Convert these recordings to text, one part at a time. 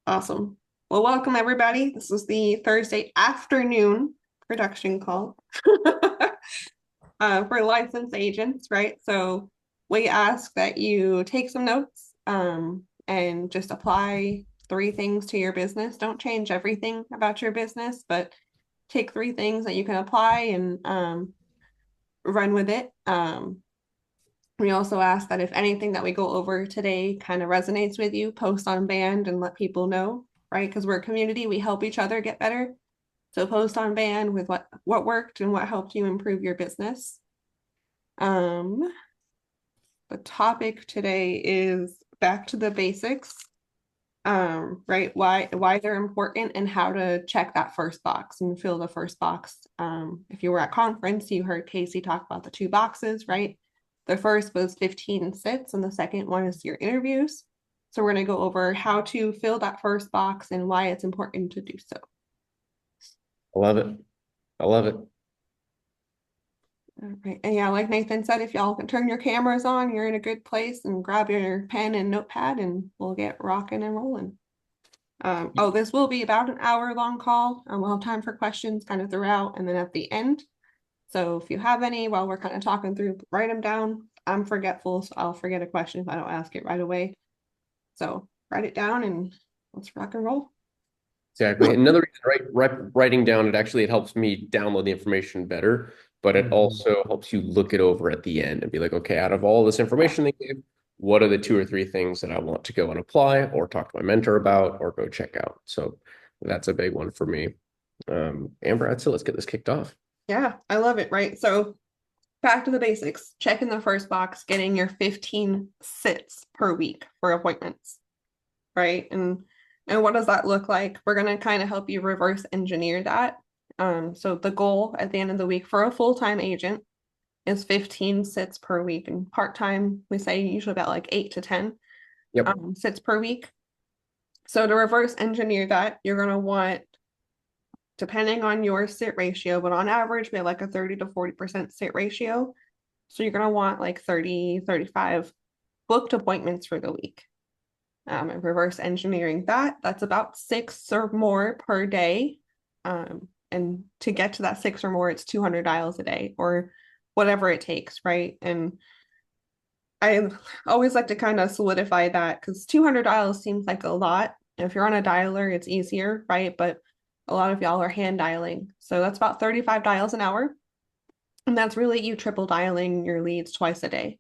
Awesome. Well, welcome everybody. This is the Thursday afternoon production call for licensed agents, right? So we ask that you take some notes and just apply three things to your business. Don't change everything about your business, but take three things that you can apply and run with it. We also ask that if anything that we go over today kind of resonates with you, post on Band and let people know, right? Because we're a community, we help each other get better. So post on Band with what worked and what helped you improve your business. Um, the topic today is back to the basics, right? Why they're important and how to check that first box and fill the first box. If you were at conference, you heard Casey talk about the two boxes, right? The first was 15 sits, and the second one is your interviews. So we're going to go over how to fill that first box and why it's important to do so. I love it. I love it. All right. And yeah, like Nathan said, if y'all can turn your cameras on, you're in a good place and grab your pen and notepad and we'll get rocking and rolling. This will be about an hour long call. We'll have time for questions kind of throughout and then at the end. So if you have any while we're kind of talking through, write them down. I'm forgetful, so I'll forget a question if I don't ask it right away. So write it down and let's rock and roll. Exactly. Another reason, writing down it helps me download the information better, but it also helps you look it over at the end and be like, okay, out of all this Yeah. information they gave, what are the two or three things that I want to go and apply or talk to my mentor about or go check out? So that's a big one for me. Amber, I'd say let's get this kicked off. Yeah, I love it, right? So back to the basics. Check in the first box, getting your 15 sits per week for appointments, right? And what does that look like? We're gonna kind of help you reverse engineer that. So the goal at the end of the week for a full-time agent is 15 sits per week, and part-time we say usually about like 8 to 10 Yep. sits per week. So to reverse engineer that, you're gonna want, depending on your sit ratio, but on average, we have like a 30 to 40% sit ratio. So you're gonna want like 30, 35 booked appointments for the week. And reverse engineering that, that's about six or more per day. And to get to that six or more, it's 200 dials a day or whatever it takes, right? And I always like to kind of solidify that because 200 dials seems like a lot. If you're on a dialer, it's easier, right? But a lot of y'all are hand dialing. So that's about 35 dials an hour. And that's really you triple dialing your leads twice a day.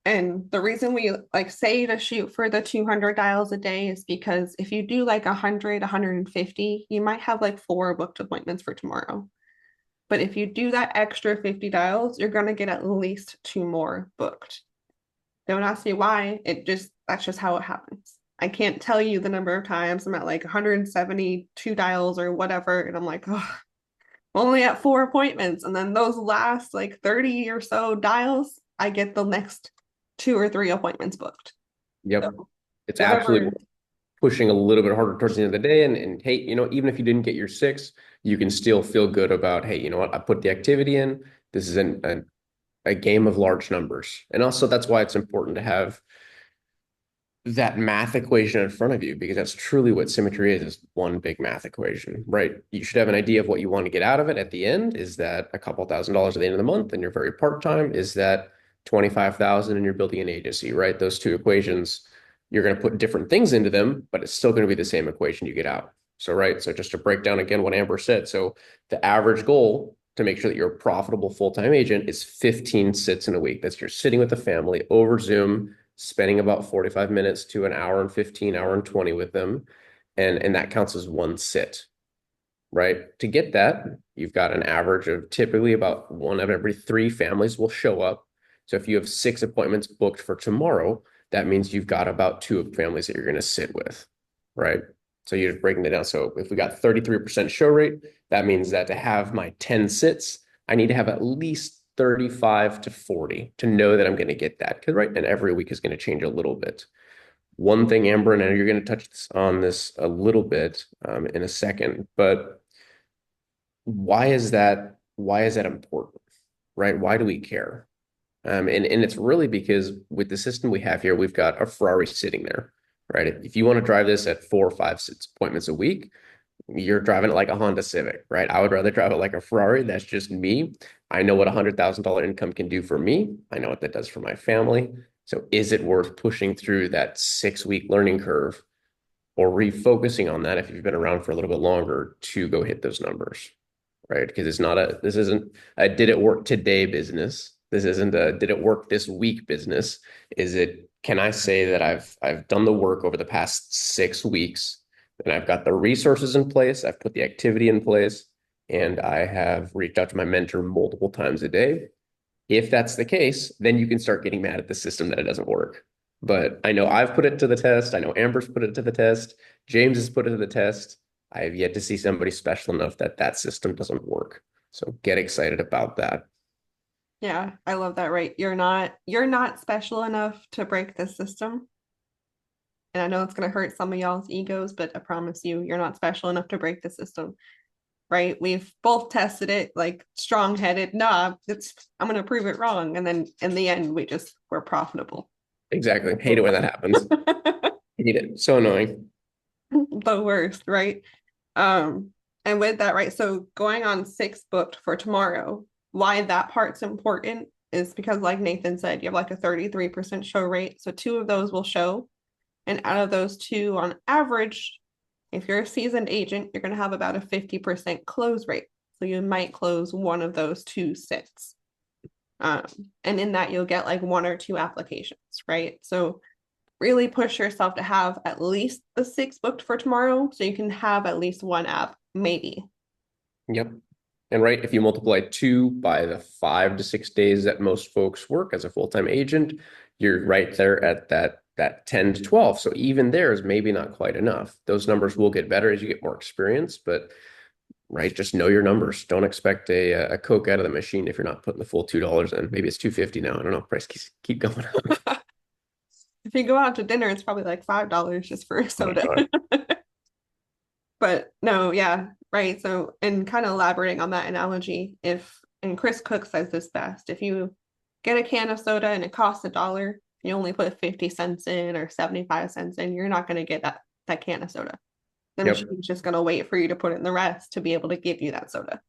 And the reason we like say to shoot for the 200 dials a day is because if you do like 100, 150, you might have like four booked appointments for tomorrow. But if you do that extra 50 dials, you're going to get at least two more booked. Don't ask me why. That's just how it happens. I can't tell you the number of times I'm at like 172 dials or whatever. And I'm like, oh, only at four appointments. And then those last like 30 or so dials, I get the next two or three appointments booked. Yep. So It's absolutely whatever, pushing a little bit harder towards the end of the day. And hey, even if you didn't get your six, you can still feel good about, hey, you know what? I put the activity in. This is a game of large numbers. And also that's why it's important to have that math equation in front of you, because that's truly what symmetry is one big math equation, right? You should have an idea of what you want to get out of it at the end. Is that a couple $1,000s at the end of the month and you're very part-time? Is that 25,000 and you're building an agency, right? Those two equations, you're going to put different things into them, but it's still going to be the same equation you get out. So, right. So just to break down again what Amber said. So the average goal to make sure that you're a profitable full-time agent is 15 sits in a week. That's you're sitting with the family over Zoom, spending about 45 minutes to an hour and 15, hour and 20 with them. And that counts as one sit, right? To get that, you've got an average of typically about one of every three families will show up. So if you have six appointments booked for tomorrow, that means you've got about two families that you're going to sit with, right? So you're just breaking it down. So if we got 33% show rate, that means that to have my 10 sits, I need to have at least 35 to 40 to know that I'm going to get that. Because right, and every week is going to change a little bit. One thing, Amber, and I know you're going to touch on this a little bit in a second, but why is that? Why is that important, right? Why do we care? And it's really because with the system we have here, we've got a Ferrari sitting there. right? If you want to drive this at 4, 5, 6 appointments a week, you're driving it like a Honda Civic, right? I would rather drive it like a Ferrari. That's just me. I know what $100,000 income can do for me. I know what that does for my family. So is it worth pushing through that 6 week learning curve or refocusing on that if you've been around for a little bit longer to go hit those numbers, right? Because this isn't a did it work today business. This isn't a did it work this week business. Can I say that I've done the work over the past 6 weeks and I've got the resources in place, I've put the activity in place, and I have reached out to my mentor multiple times a day. If that's the case, then you can start getting mad at the system that it doesn't work. But I know I've put it to the test. I know Amber's put it to the test. James has put it to the test. I have yet to see somebody special enough that that system doesn't work. So get excited about that. Yeah, I love that, right? You're not special enough to break this system. And I know it's going to hurt some of y'all's egos, but I promise you, you're not special enough to break the system, right? We've both tested it like strong-headed. Nah, I'm going to prove it wrong. And then in the end, we're profitable. Exactly. Hate it when that happens. Hate it. So annoying. The worst, right? Um, and with that, right? So going on 6 booked for tomorrow, why that part's important is because, like Nathan said, you have like a 33% show rate. So two of those will show. And out of those two, on average, if you're a seasoned agent, you're going to have about a 50% close rate. So you might close one of those two sits. Um, and in that, you'll get like one or two applications, right? So really push yourself to have at least the 6 booked for tomorrow so you can have at least one app, maybe. Yep. And right, if you multiply 2 by the 5 to 6 days that most folks work as a full-time agent, you're right there at that 10 to 12. So even there is maybe not quite enough. Those numbers will get better as you get more experience, but right, just know your numbers. Don't expect a Coke out of the machine if you're not putting the full $2 in. Maybe it's 2.50 now. I don't know. Price keep going up. If you go out to dinner, it's probably like $5 just for a Oh my soda. God. But no, yeah, right. So, and kind of elaborating on that analogy, and Chris Cook says this best, if you get a can of soda and it costs $1, you only put 50 cents in or 75 cents in, you're not going to get that can of soda. The Yep. machine's just going to wait for you to put in the rest to be able to give you that soda.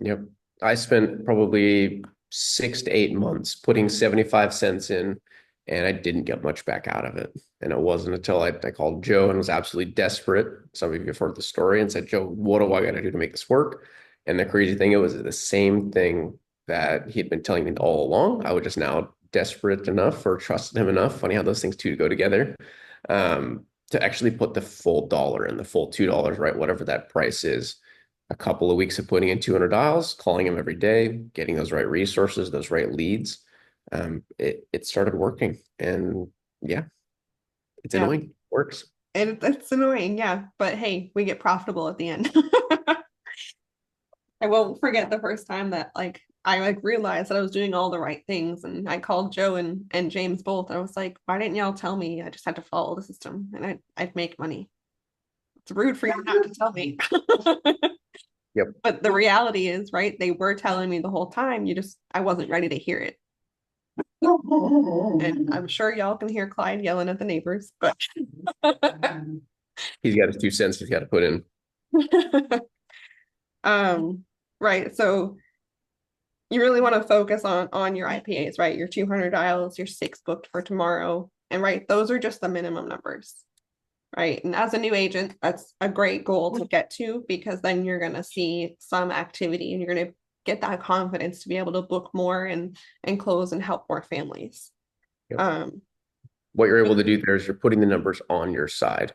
Yep. I spent probably 6 to 8 months putting 75 cents in, and I didn't get much back out of it. And it wasn't until I called Joe and was absolutely desperate. Some of you have heard the story and said, Joe, what do I got to do to make this work? And the crazy thing, it was the same thing that he'd been telling me all along. I was just now desperate enough or trusted him enough. Funny how those things two go together. To actually put the full dollar in, the full $2, right? Whatever that price is, a couple of weeks of putting in 200 dials, calling them every day, getting those right resources, those right leads. It started working, and yeah, it's Yeah. annoying. Works. And it's annoying, yeah. But hey, we get profitable at the end. I won't forget the first time that I realized that I was doing all the right things, and I called Joe and James both. I was like, why didn't y'all tell me? I just had to follow the system and I'd make money. It's rude for you not to tell me. Yep. But the reality is, right, they were telling me the whole time. I wasn't ready to hear it. And I'm sure y'all can hear Clyde yelling at the neighbors, but He's got his 2 cents he's got to put in. um, right. So you really want to focus on your IPAs, right? Your 200 dials, your 6 booked for tomorrow. And right, those are just the minimum numbers, right? And as a new agent, that's a great goal to get to because then you're going to see some activity and you're going to get that confidence to be able to book more and close and help more families. Yep. Um, What you're able to do there is you're putting the numbers on your side,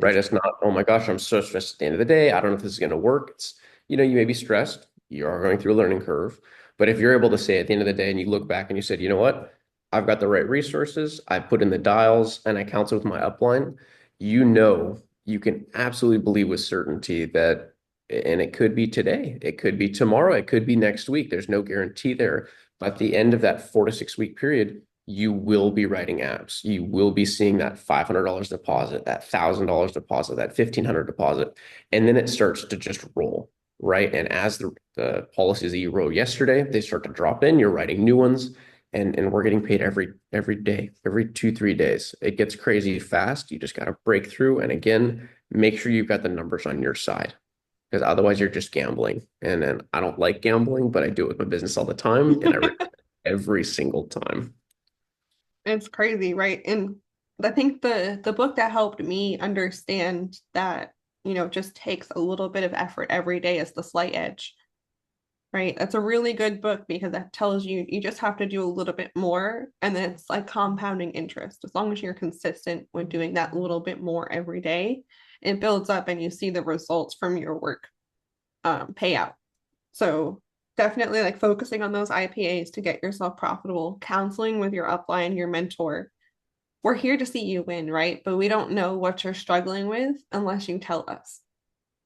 right? It's not, oh my gosh, I'm so stressed at the end of the day. I don't know if this is going to work. It's, you may be stressed. You are going through a learning curve. But if you're able to say at the end of the day and you look back and you said, you know what? I've got the right resources. I put in the dials and I counted with my upline. You can absolutely believe with certainty that, and it could be today, it could be tomorrow, it could be next week. There's no guarantee there. But at the end of that 4 to 6 week period, you will be writing apps. You will be seeing that $500 deposit, that $1,000 deposit, that 1,500 deposit, and then it starts to just roll, right? And as the policies that you wrote yesterday, they start to drop in, you're writing new ones, and we're getting paid every day, every 2, 3 days. It gets crazy fast. You just got to break through. And again, make sure you've got the numbers on your side because otherwise you're just gambling. And then I don't like gambling, but I do it with my business all the time, and I regret it every single time. It's crazy, right? And I think the book that helped me understand that, just takes a little bit of effort every day is The Slight Edge, right? That's a really good book because that tells you you just have to do a little bit more, and then it's like compounding interest. As long as you're consistent with doing that little bit more every day, it builds up and you see the results from your work pay out. So definitely like focusing on those IPAs to get yourself profitable, counseling with your upline, your mentor. We're here to see you win, right? But we don't know what you're struggling with unless you tell us,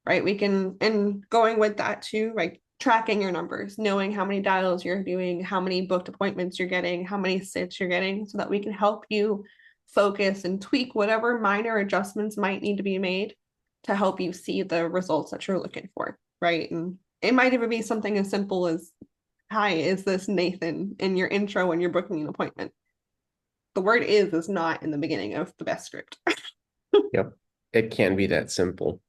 right? We can, and going with that too, like tracking your numbers, knowing how many dials you're doing, how many booked appointments you're getting, how many sits you're getting, so that we can help you focus and tweak whatever minor adjustments might need to be made to help you see the results that you're looking for, right? And it might even be something as simple as, hi, is this Nathan, in your intro when you're booking an appointment. The word is not in the beginning of the best script. Yep. It can be that simple.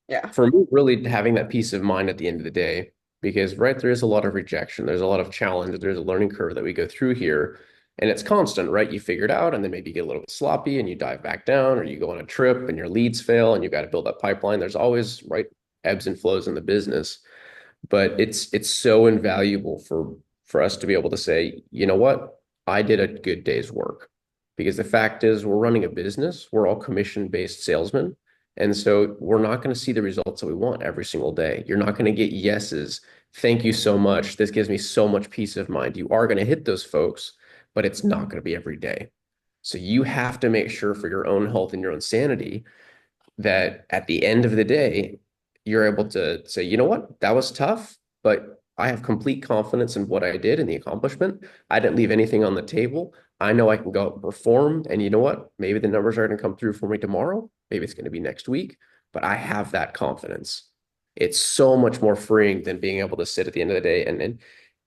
Yeah. For me, really having that peace of mind at the end of the day, because right, there is a lot of rejection, there's a lot of challenge, there's a learning curve that we go through here, and it's constant, right? You figure it out, and then maybe you get a little bit sloppy, and you dive back down, or you go on a trip, and your leads fail, and you've got to build that pipeline. There's always right ebbs and flows in the business, but it's so invaluable for us to be able to say, you know what, I did a good day's work, because the fact is, we're running a business, we're all commission-based salesmen. And so we're not going to see the results that we want every single day. You're not going to get yeses. Thank you so much. This gives me so much peace of mind. You are going to hit those folks, but it's not going to be every day. So you have to make sure for your own health and your own sanity that at the end of the day, you're able to say, you know what, that was tough, but I have complete confidence in what I did and the accomplishment. I didn't leave anything on the table. I know I can go out and perform. And you know what? Maybe the numbers are going to come through for me tomorrow. Maybe it's going to be next week, but I have that confidence. It's so much more freeing than being able to sit at the end of the day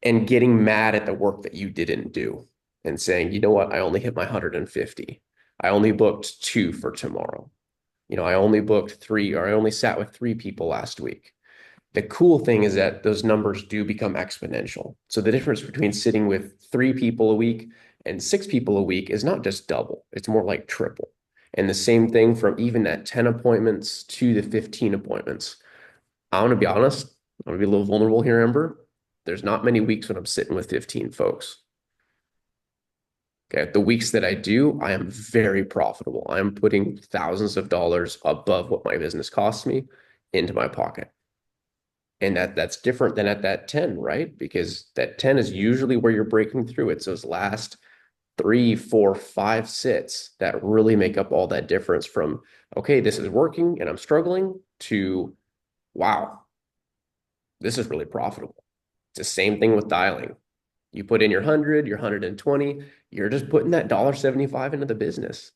and getting mad at the work that you didn't do and saying, you know what, I only hit my 150. I only booked 2 for tomorrow. I only booked 3, or I only sat with 3 people last week. The cool thing is that those numbers do become exponential. So the difference between sitting with 3 people a week and 6 people a week is not just double, it's more like triple. And the same thing from even that 10 appointments to the 15 appointments. I want to be honest, I'm going to be a little vulnerable here, Ember. There's not many weeks when I'm sitting with 15 folks. Okay. The weeks that I do, I am very profitable. I'm putting thousands of dollars above what my business costs me into my pocket. And that's different than at that 10, right? Because that 10 is usually where you're breaking through. It's those last 3, 4, 5 sits that really make up all that difference from, okay, this is working and I'm struggling, to, wow, this is really profitable. It's the same thing with dialing. You put in your 100, your 120, you're just putting that $1.75 into the business,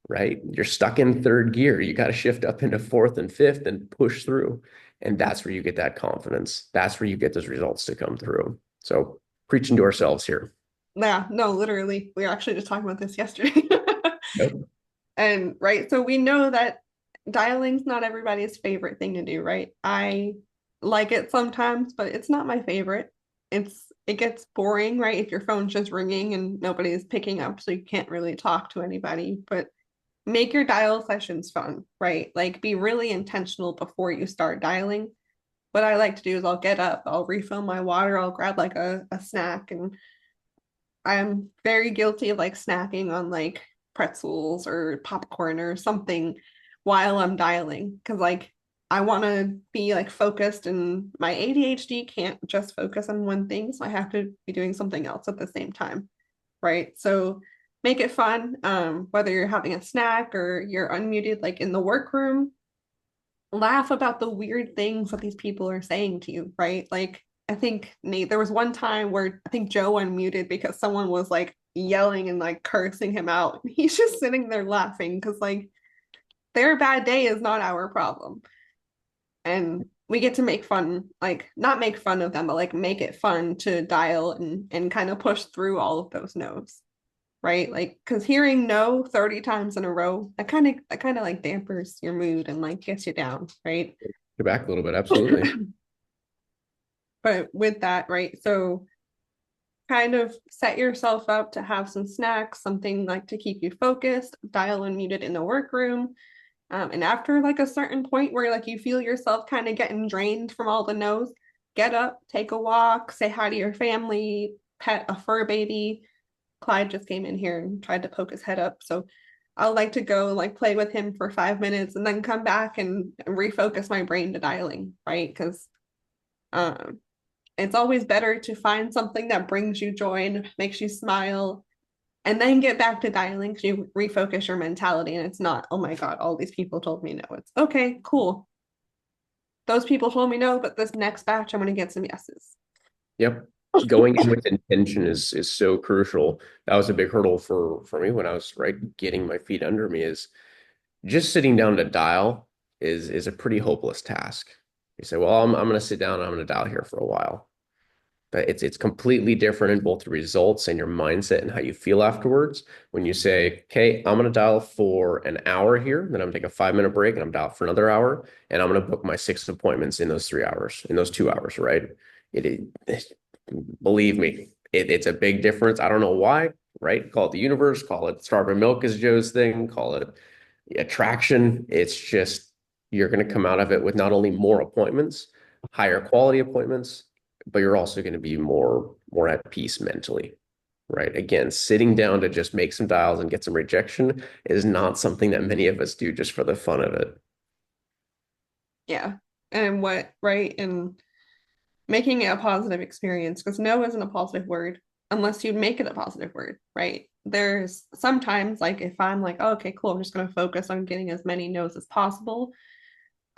right? You're stuck in third gear. You got to shift up into fourth and fifth and push through. And that's where you get that confidence. That's where you get those results to come through. So preaching to ourselves here. Yeah, no, literally. We were actually just talking about this yesterday. Yep. And right, so we know that dialing's not everybody's favorite thing to do, right? I like it sometimes, but it's not my favorite. It gets boring, right? If your phone's just ringing and nobody's picking up, so you can't really talk to anybody. But make your dial sessions fun, right? Like be really intentional before you start dialing. What I like to do is I'll get up, I'll refill my water, I'll grab like a snack, and I'm very guilty of like snacking on like pretzels or popcorn or something while I'm dialing because like I want to be like focused, and my ADHD can't just focus on one thing, so I have to be doing something else at the same time, right? So make it fun, whether you're having a snack or you're unmuted like in the workroom, laugh about the weird things that these people are saying to you, right? Like, I think Nate, there was one time where I think Joe unmuted because someone was like yelling and like cursing him out. He's just sitting there laughing because like their bad day is not our problem. And we get to make fun, like not make fun of them, but like make it fun to dial and kind of push through all of those no's, right? Like, because hearing no 30 times in a row, that kind of like dampers your mood and like gets you down, right? Go back a little bit, absolutely. But with that, right? So kind of set yourself up to have some snacks, something like to keep you focused, dial and mute it in the workroom. And after like a certain point where like you feel yourself kind of getting drained from all the no's, get up, take a walk, say hi to your family, pet a fur baby. Clyde just came in here and tried to poke his head up. So I'll like to go like play with him for 5 minutes and then come back and refocus my brain to dialing, right? Because um, it's always better to find something that brings you joy and makes you smile and then get back to dialing because you refocus your mentality and it's not, oh my God, all these people told me no. It's okay, cool. Those people told me no, but this next batch, I'm going to get some yeses. Yep. Going in with intention is so crucial. That was a big hurdle for me when I was right getting my feet under me is just sitting down to dial is a pretty hopeless task. You say, well, I'm gonna sit down and I'm gonna dial here for a while. But it's completely different in both the results and your mindset and how you feel afterwards. When you say, okay, I'm gonna dial for an hour here, then I'm gonna take a 5 minute break and I'm dial for another hour, and I'm gonna book my 6 appointments in those 3 hours, in those 2 hours, right? It believe me, it's a big difference. I don't know why, right? Call it the universe, call it starving milk is Joe's thing, call it attraction. It's just you're going to come out of it with not only more appointments, higher quality appointments, but you're also going to be more at peace mentally, right? Again, sitting down to just make some dials and get some rejection is not something that many of us do just for the fun of it. Yeah. And what, right? And making it a positive experience because no isn't a positive word unless you make it a positive word, right? There's sometimes like if I'm like, oh, okay, cool, I'm just going to focus on getting as many no's as possible.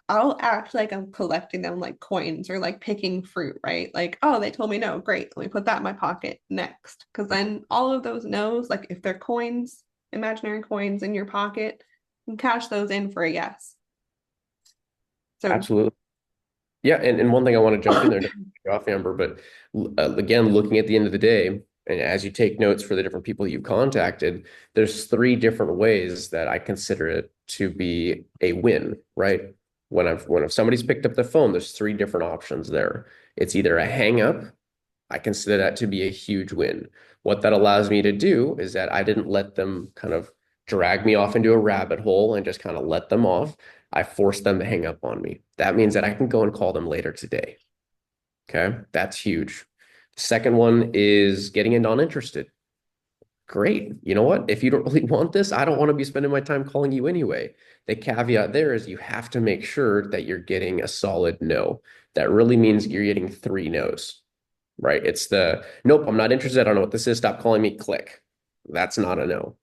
I'll act like I'm collecting them like coins or like picking fruit, right? Like, oh, they told me no, great. Let me put that in my pocket next. Because then all of those no's, like if they're coins, imaginary coins in your pocket, you can cash those in for a yes. So, Absolutely. Yeah, and one thing I want to jump in there, to cut you off, Amber, but again, looking at the end of the day, and as you take notes for the different people you've contacted, there's three different ways that I consider it to be a win, right? When if somebody's picked up the phone, there's three different options there. It's either a hang up. I consider that to be a huge win. What that allows me to do is that I didn't let them kind of drag me off into a rabbit hole and just kind of let them off. I forced them to hang up on me. That means that I can go and call them later today. Okay. That's huge. Second one is getting a non-interested. Great. You know what? If you don't really want this, I don't want to be spending my time calling you anyway. The caveat there is you have to make sure that you're getting a solid no. That really means you're getting three no's, right? It's the nope, I'm not interested. I don't know what this is. Stop calling me. Click. That's not a no.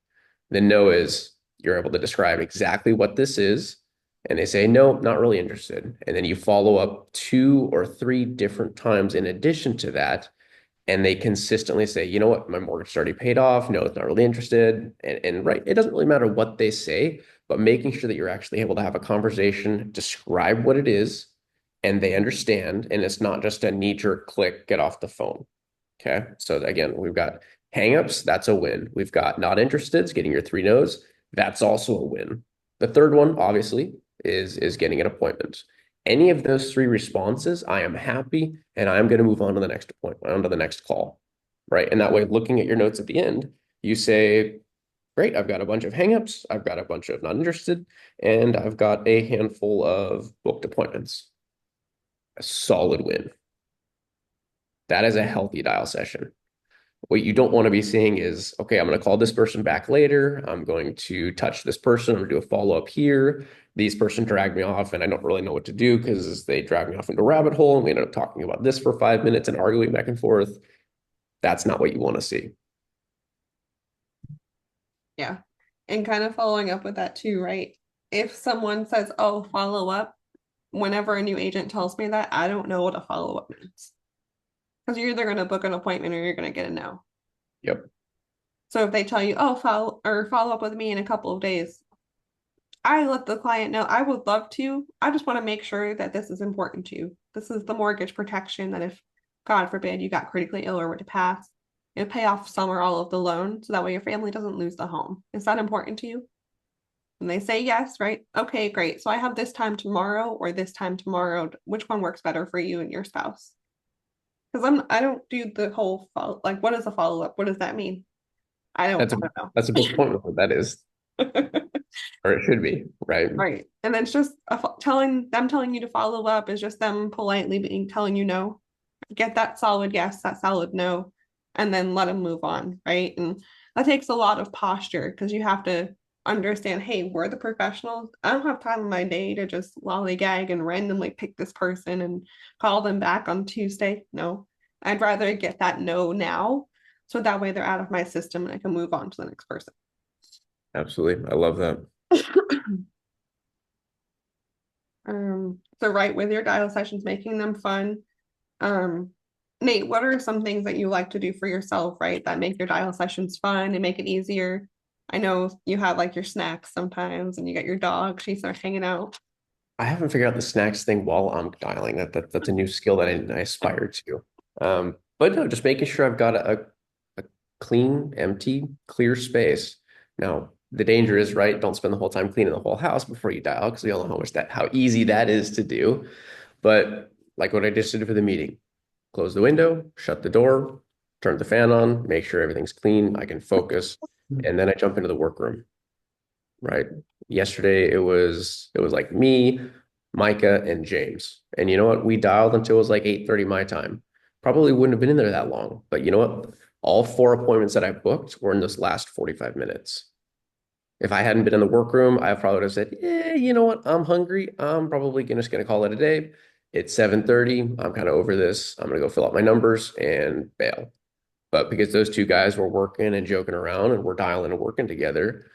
The no is you're able to describe exactly what this is. And they say, no, not really interested. And then you follow up two or three different times in addition to that. And they consistently say, you know what, my mortgage is already paid off. No, it's not really interested. And right, it doesn't really matter what they say, but making sure that you're actually able to have a conversation, describe what it is, and they understand. And it's not just a knee-jerk click, get off the phone. Okay. So again, we've got hangups, that's a win. We've got not interested, getting your three no's. That's also a win. The third one, obviously, is getting an appointment. Any of those three responses, I am happy and I'm going to move on to the next appointment, on to the next call. Right. And that way, looking at your notes at the end, you say, great, I've got a bunch of hangups, I've got a bunch of not interested, and I've got a handful of booked appointments. A solid win. That is a healthy dial session. What you don't want to be seeing is, okay, I'm going to call this person back later. I'm going to touch this person. I'm going to do a follow-up here. These person dragged me off and I don't really know what to do because they dragged me off into a rabbit hole and we ended up talking about this for 5 minutes and arguing back and forth. That's not what you want to see. yeah. And kind of following up with that too, right? If someone says, oh, follow up, whenever a new agent tells me that, I don't know what a follow up means. Because you're either going to book an appointment or you're going to get a no. Yep. So if they tell you, oh, follow up with me in a couple of days, I let the client know I would love to. I just want to make sure that this is important to you. This is the mortgage protection that if, God forbid, you got critically ill or were to pass, it'll pay off some or all of the loan so that way your family doesn't lose the home. Is that important to you? And they say yes, right? Okay, great. So I have this time tomorrow or this time tomorrow. Which one works better for you and your spouse? Because I don't do the whole follow, like what is a follow-up? What does that mean? That's a I don't that's a book appointment. What that is, know. or it should be, right? Right. And then it's just telling you to follow up is just them politely being telling you no. Get that solid yes, that solid no, and then let them move on, right? And that takes a lot of posture because you have to understand, hey, we're the professionals. I don't have time in my day to just lollygag and randomly pick this person and call them back on Tuesday. No, I'd rather get that no now so that way they're out of my system and I can move on to the next person. Absolutely. I love that. So right with your dial sessions, making them fun. Um, Nate, what are some things that you like to do for yourself, right? That make your dial sessions fun and make it easier? I know you have like your snacks sometimes and you got your dog, she starts hanging out. I haven't figured out the snacks thing while I'm dialing. That's a new skill that I aspire to. But no, just making sure I've got a clean, empty, clear space. Now, the danger is, right, don't spend the whole time cleaning the whole house before you dial, because we all know how easy that is to do. But like what I just did for the meeting, close the window, shut the door, turn the fan on, make sure everything's clean, I can focus, and then I jump into the workroom, right? Yesterday it was like me, Micah, and James. And you know what? We dialed until it was like 8:30 my time. Probably wouldn't have been in there that long. But you know what? All four appointments that I booked were in this last 45 minutes. If I hadn't been in the workroom, I probably would have said, yeah, you know what? I'm hungry. I'm probably just gonna call it a day. It's 7:30. I'm kind of over this. I'm gonna go fill out my numbers and bail. But because those two guys were working and joking around and we're dialing and working together,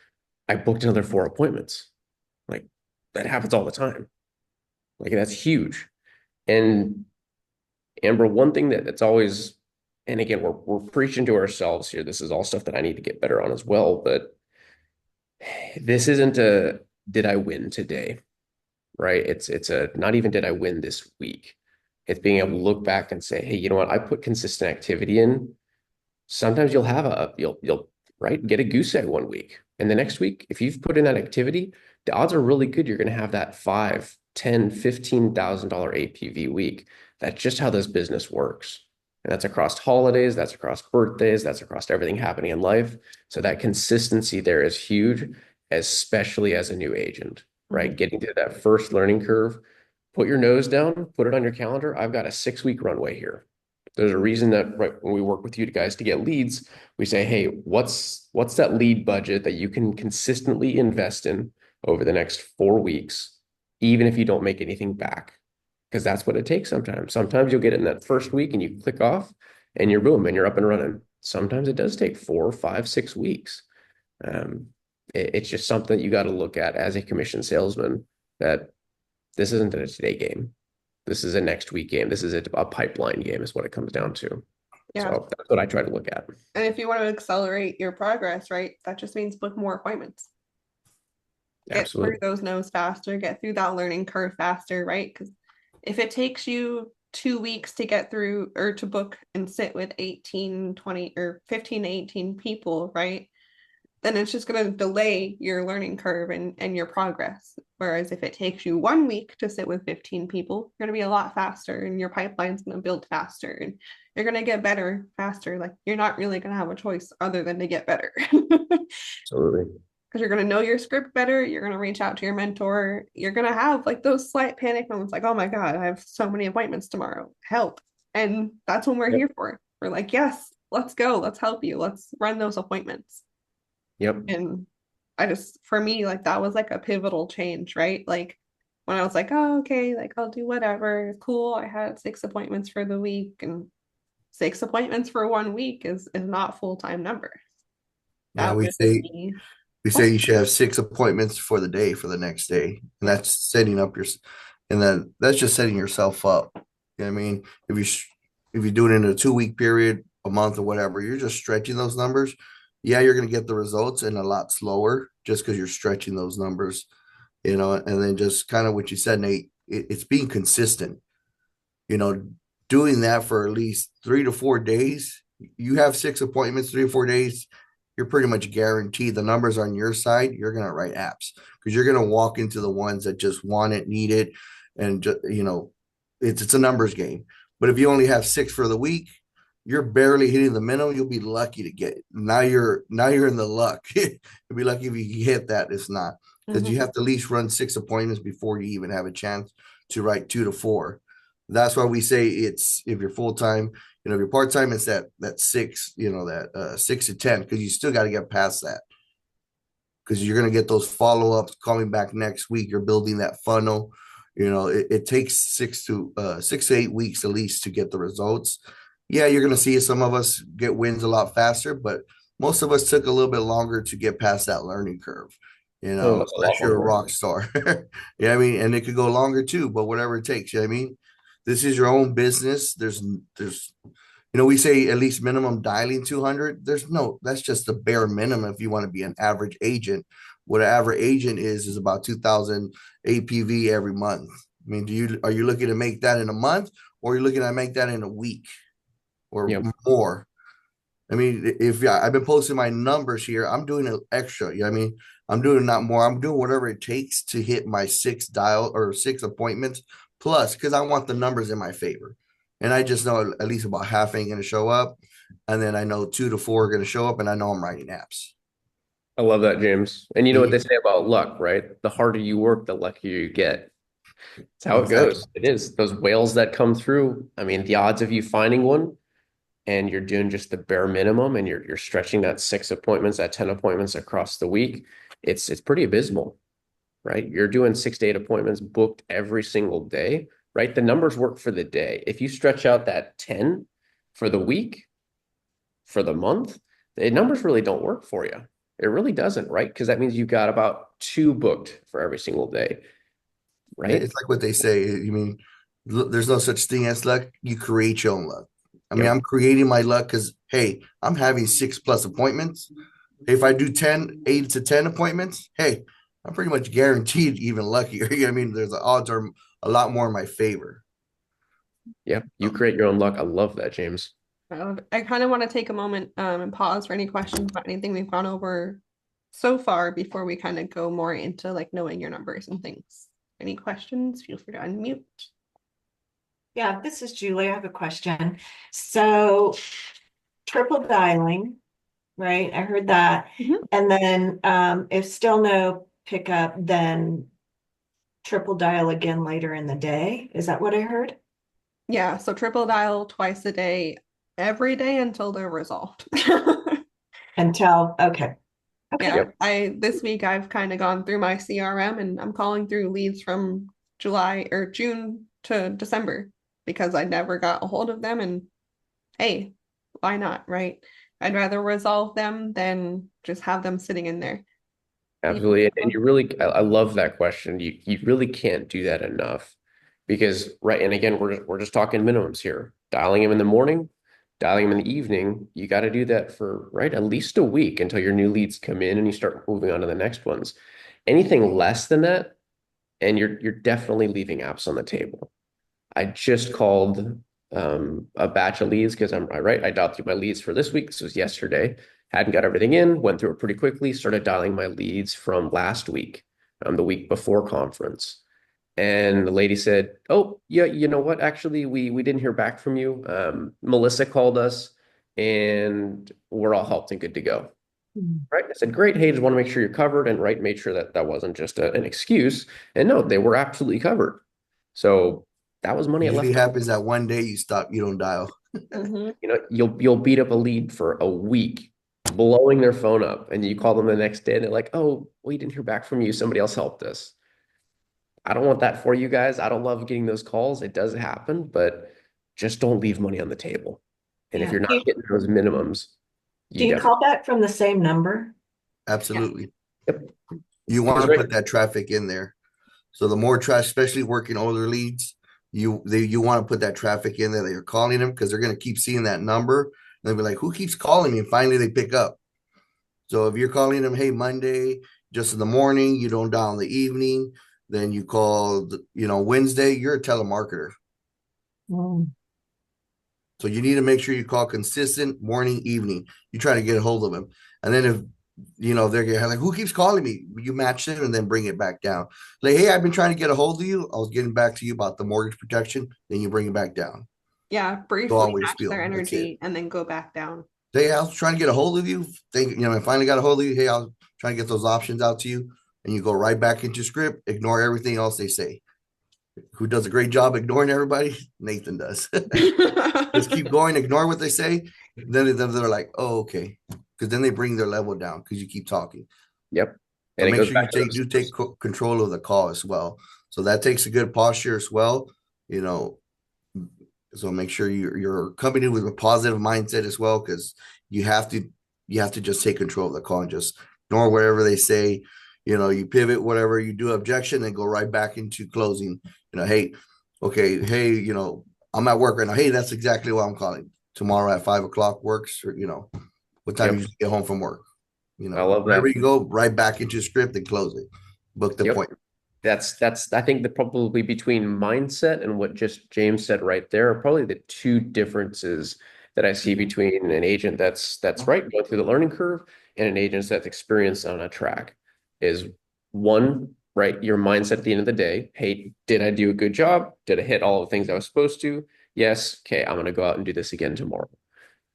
I booked another four appointments. Like that happens all the time. Like that's huge. And Amber, one thing that's always, and again, we're preaching to ourselves here. This is all stuff that I need to get better on as well. But this isn't a did I win today, right? It's a not even did I win this week. It's being able to look back and say, hey, you know what? I put consistent activity in. Sometimes you'll right get a goose egg one week, and the next week, if you've put in that activity, the odds are really good you're going to have that 5, 10, $15,000 APV week. That's just how this business works. And that's across holidays, that's across birthdays, that's across everything happening in life. So that consistency there is huge, especially as a new agent, right? Mhm. Getting to that first learning curve, put your nose down, put it on your calendar. I've got a 6 week runway here. There's a reason that right when we work with you guys to get leads, we say, hey, what's that lead budget that you can consistently invest in over the next 4 weeks, even if you don't make anything back? Because that's what it takes sometimes. Sometimes you'll get it in that first week and you click off and you're boom and you're up and running. Sometimes it does take 4, 5, 6 weeks. Um, it's just something that you got to look at as a commission salesman that this isn't a today game. This is a next week game. This is a pipeline game, is what it comes down to. Yeah. So that's what I try to look at. And if you want to accelerate your progress, right, that just means book more appointments. Get through Absolutely. those no's faster, get through that learning curve faster, right? Because if it takes you 2 weeks to get through or to book and sit with 18, 20, or 15 to 18 people, right? Then it's just going to delay your learning curve and your progress. Whereas if it takes you 1 week to sit with 15 people, you're going to be a lot faster and your pipeline's going to build faster and you're going to get better faster. Like you're not really going to have a choice other than to get better. Absolutely. Because you're going to know your script better. You're going to reach out to your mentor. You're going to have like those slight panic moments like, oh my God, I have so many appointments tomorrow. Help. And that's what we're Yep. here for. We're like, yes, let's go. Let's help you. Let's run those appointments. Yep. And I just, for me, like that was like a pivotal change, right? Like when I was like, oh, okay, like I'll do whatever. Cool. I had 6 appointments for the week, and 6 appointments for 1 week is not full-time numbers. Yeah, That we would say be, we say you should have 6 appointments for the day for the next day, and that's setting up your, and then that's just setting yourself up. You know what I mean? If you do it in a 2 week period, a month or whatever, you're just stretching those numbers. Yeah, you're gonna get the results and a lot slower just because you're stretching those numbers. and then just kind of what you said, Nate, it's being consistent, you know, doing that for at least 3 to 4 days. You have 6 appointments, 3 or 4 days, you're pretty much guaranteed the numbers on your side. You're going to write apps because you're going to walk into the ones that just want it, need it. And, just, it's a numbers game. But if you only have 6 for the week, you're barely hitting the minimum. You'll be lucky to get it. Now you're in the luck. You'll be lucky if you hit that. It's not because you have to at least run 6 appointments before you even have a chance to write 2 to 4. That's why we say it's if you're full time, if you're part time, it's that six, that 6 to 10, because you still got to get past that because you're going to get those follow ups coming back next week. You're building that funnel. It takes 6 to 8 weeks at least to get the results. Yeah, you're going to see some of us get wins a lot faster, but most of us took a little bit longer to get past that learning curve. Oh, that's a lot Unless you're a longer. rock star. Yeah, I mean, and it could go longer too, but whatever it takes. I mean, this is your own business. We say at least minimum dialing 200. That's just the bare minimum if you want to be an average agent. What an average agent is about 2,000 APV every month. I mean, are you looking to make that in a month, or are you looking to make that in a week or Yep. more? I mean, if I've been posting my numbers here, I'm doing an extra. I mean, I'm doing not more. I'm doing whatever it takes to hit my 6 appointments plus, because I want the numbers in my favor. And I just know at least about half ain't going to show up. And then I know 2 to 4 are going to show up, and I know I'm writing apps. I love that, James. And you know what they Mhm. say about luck, right? The harder you work, the luckier you get. It's how it Exactly. goes. It is. Those whales that come through. I mean, the odds of you finding one and you're doing just the bare minimum and you're stretching that 6 appointments, that 10 appointments across the week, it's pretty abysmal, right? You're doing 6 to 8 appointments booked every single day, right? The numbers work for the day. If you stretch out that 10 for the week, for the month, the numbers really don't work for you. It really doesn't, right? Because that means you got about 2 booked for every single day, right? It's like what they say. You mean, there's no such thing as luck. You create your own luck. I mean, Yep. I'm creating my luck because, hey, I'm having 6+ appointments. If I do 8 to 10 appointments, hey, I'm pretty much guaranteed even luckier. I mean, there's the odds are a lot more in my favor. Yep. You create your own luck. I love that, James. I kind of want to take a moment and pause for any questions about anything we've gone over so far before we kind of go more into like knowing your numbers and things. Any questions? Feel free to unmute. Yeah, this is Julie. I have a question. So triple dialing, right? I heard that. Mhm. And then if still no pickup, then triple dial again later in the day. Is that what I heard? Yeah, so triple dial twice a day, every day until they're resolved. Until, okay. Okay. Yeah, Yep. this week I've kind of gone through my CRM and I'm calling through leads from July or June to December because I never got a hold of them. And hey, why not, right? I'd rather resolve them than just have them sitting in there. Absolutely. And you really, I love that question. You really can't do that enough because, right. And again, we're just talking minimums here. Dialing them in the morning, dialing them in the evening. You got to do that for, right, at least a week until your new leads come in and you start moving on to the next ones. Anything less than that, and you're definitely leaving apps on the table. I just called a batch of leads because I dialed through my leads for this week. This was yesterday. Hadn't got everything in, went through it pretty quickly, started dialing my leads from last week, the week before conference. And the lady said, "Oh, yeah, you know what? Actually, we didn't hear back from you. Melissa called us and we're all helped and good to go." Right. I said, "Great. Hey, just want to make sure you're covered," and right, made sure that that wasn't just an excuse. And no, they were absolutely covered. So that was money I Usually left. happens that one day you don't dial. Mhm. You'll beat up a lead for a week, blowing their phone up, and you call them the next day, and they're like, "Oh, we didn't hear back from you. Somebody else helped us." I don't want that for you guys. I don't love getting those calls. It does happen, but just don't leave money on the table. And if Yeah. you're not getting those minimums, Do you you definitely. call back from the same number? Yeah. Absolutely. Yep. You want Because to right. put that traffic in there. So the more traffic, especially working older leads, you want to put that traffic in there that you're calling them because they're going to keep seeing that number. And they'll be like, who keeps calling me? And finally they pick up. So if you're calling them, hey, Monday, just in the morning, you don't dial in the evening, then you call, Wednesday, you're a telemarketer. Mm. So you need to make sure you call consistent morning, evening. You try to get a hold of them. And then if, they're like, who keeps calling me? You match it and then bring it back down. Like, hey, I've been trying to get a hold of you. I was getting back to you about the mortgage protection. Then you bring it back down. Yeah, Go briefly on with your match their spiel. That's it. energy and then go back down. Hey, I was trying to get a hold of you. I finally got a hold of you. Hey, I was trying to get those options out to you. And you go right back into script, ignore everything else they say. Who does a great job ignoring everybody? Nathan does. Just keep going, ignore what they say. Then they're like, oh, okay. Because then they bring their level down because you keep talking. Yep. So And it make goes sure you back to take control of the call as well. So that takes a good posture as well. You know, so make sure you're accompanied with a positive mindset as well, because you have to just take control of the call and just ignore whatever they say. You pivot, whatever you do, objection, and go right back into closing. Hey, okay, hey, I'm at work right now. Hey, that's exactly why I'm calling. Tomorrow at 5 o'clock works, or what time Yep. you get home from work. I love Wherever that. you go, right back into script and close it. Book the Yep. appointment. That's I think that probably between mindset and what just James said right there are probably the two differences that I see between an agent that's right going through the learning curve and an agent that's experienced on a track. Is one, right, your mindset at the end of the day. Hey, did I do a good job? Did I hit all the things I was supposed to? Yes. Okay, I'm gonna go out and do this again tomorrow.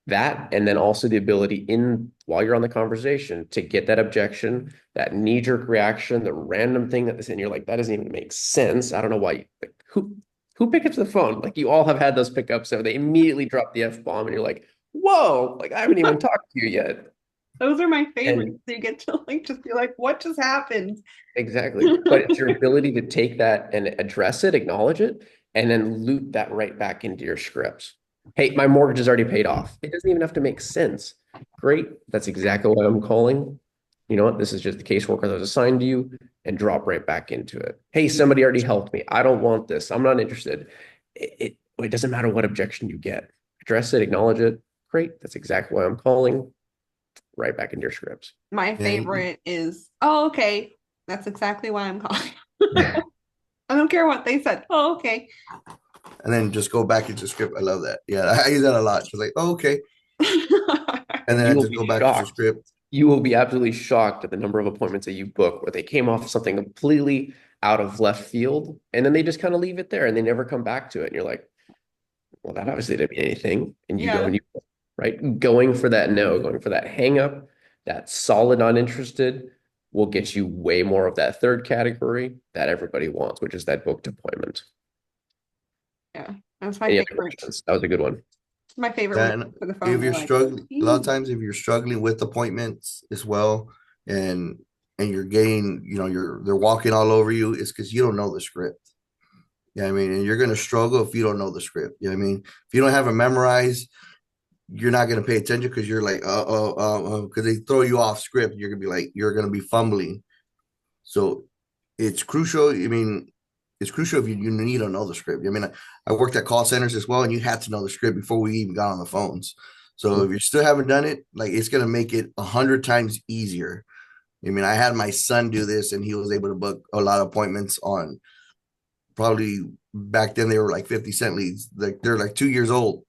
That, and then also the ability in while you're on the conversation to get that objection, that knee-jerk reaction, the random thing that and you're like, that doesn't even make sense. I don't know why like, who picked up the phone? Like you all have had those pickups, so they immediately drop the F-bomb and you're like, whoa, like I haven't even talked to you yet. Those are my favorites. And You get to like just be like, what just happened? exactly. But it's your ability to take that and address it, acknowledge it, and then loop that right back into your scripts. Hey, my mortgage is already paid off. It doesn't even have to make sense. Great. That's exactly why I'm calling. You know what? This is just the caseworker that was assigned to you and drop right back into it. Hey, somebody already helped me. I don't want this. I'm not interested. It doesn't matter what objection you get. Address it, acknowledge it. Great. That's exactly why I'm calling. Right back into your scripts. My Yeah, favorite is, oh, okay. That's exactly why I'm calling. I don't care what they said. Oh, okay. and then just go back into script. I love that. Yeah, I use that a lot. She's like, oh, okay. And then You I will just be go back to the shocked. script. You will be absolutely shocked at the number of appointments that you book where they came off something completely out of left field and then they just kind of leave it there and they never come back to it. And you're like, well, that obviously didn't mean anything. And you go Yeah. and right? Going for that no, going for that hang up, that solid uninterested will get you way more of that third category that everybody wants, which is that booked appointment. Yeah. That's my Any other favorite. questions? That was a good one. My favorite when And I for the phone, if they're you're like, struggling, a lot of "Ew." times if you're struggling with appointments as well, and you're getting, they're walking all over you, it's because you don't know the script. Yeah, I mean, and you're gonna struggle if you don't know the script. I mean, if you don't have it memorized, you're not gonna pay attention because you're like, because they throw you off script. You're gonna be fumbling. So it's crucial. I mean, it's crucial if you need to know the script. I mean, I worked at call centers as well, and you had to know the script before we even got on the phones. So if you still haven't done it, like it's gonna make it 100 times easier. I mean, I had my son do this, and he was able to book a lot of appointments on probably back then they were like 50 cent leads. Like they're like 2 years old.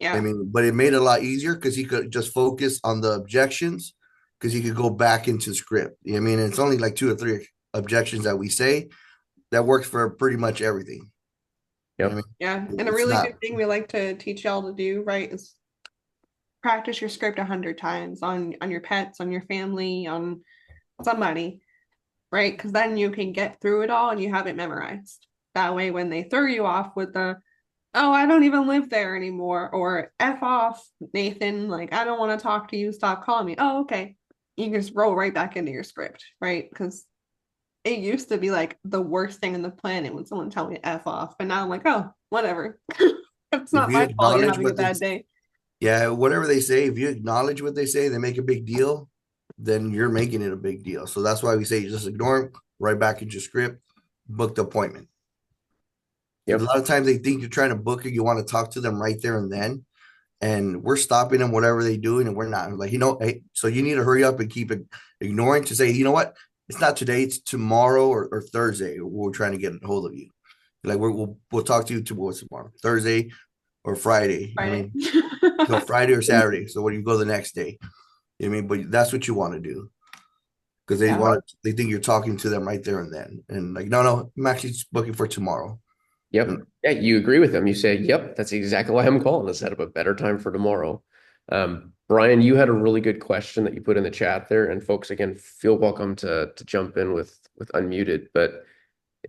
I Yeah. mean, but it made it a lot easier because he could just focus on the objections because he could go back into script. I mean, it's only like 2 or 3 objections that we say that works for pretty much everything. I mean, Yep. Yeah. And a it's really not. good thing we like to teach y'all to do, right, is practice your script 100 times on your pets, on your family, on somebody, right? Because then you can get through it all and you have it memorized. That way, when they throw you off with the, oh, I don't even live there anymore, or F off, Nathan, like, I don't want to talk to you, stop calling me. Oh, okay. You can just roll right back into your script, right? Because it used to be like the worst thing in the planet when someone tell me to F off, but now I'm like, oh, whatever. It's If not you my fault you're acknowledge having a what they, bad day. yeah, whatever they say, if you acknowledge what they say, they make a big deal, then you're making it a big deal. So that's why we say just ignore them, right back into script, book the appointment. Because a Yep. lot of times they think you're trying to book it, you want to talk to them right there and then, and we're stopping them whatever they doing, and we're not like, hey, so you need to hurry up and keep ignoring to say, you know what, it's not today, it's tomorrow or Thursday. We're trying to get a hold of you. Like we'll talk to you tomorrow, Thursday or Friday. I Friday. mean, so Friday or Saturday. So when you go the next day, I mean, but that's what you want to do because Yeah. they think you're talking to them right there and then, and like, no, I'm actually just booking for tomorrow. Yep. And Yeah, you agree with them. You say, yep, that's exactly why I'm calling to set up a better time for tomorrow. Brian, you had a really good question that you put in the chat there. And folks, again, feel welcome to jump in with unmuted. But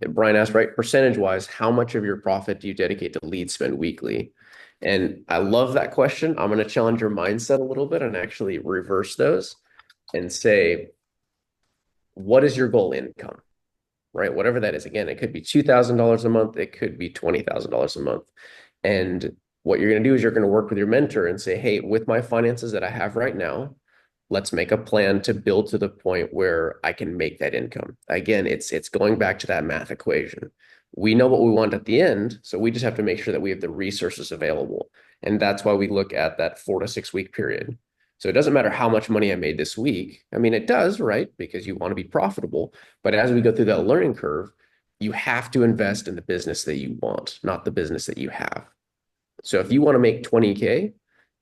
Brian asked, right, percentage wise, how much of your profit do you dedicate to lead spend weekly? And I love that question. I'm going to challenge your mindset a little bit and actually reverse those and say, what is your goal income? Right? Whatever that is. Again, it could be $2,000 a month. It could be $20,000 a month. And what you're going to do is you're going to work with your mentor and say, hey, with my finances that I have right now, let's make a plan to build to the point where I can make that income. Again, it's going back to that math equation. We know what we want at the end, so we just have to make sure that we have the resources available. And that's why we look at that 4 to 6 week period. So it doesn't matter how much money I made this week. I mean, it does, right? Because you want to be profitable. But as we go through that learning curve, you have to invest in the business that you want, not the business that you have. So if you want to make 20K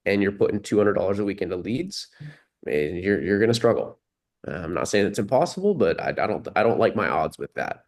and you're putting $200 a week into leads, you're going to struggle. I'm not saying it's impossible, but I don't like my odds with that.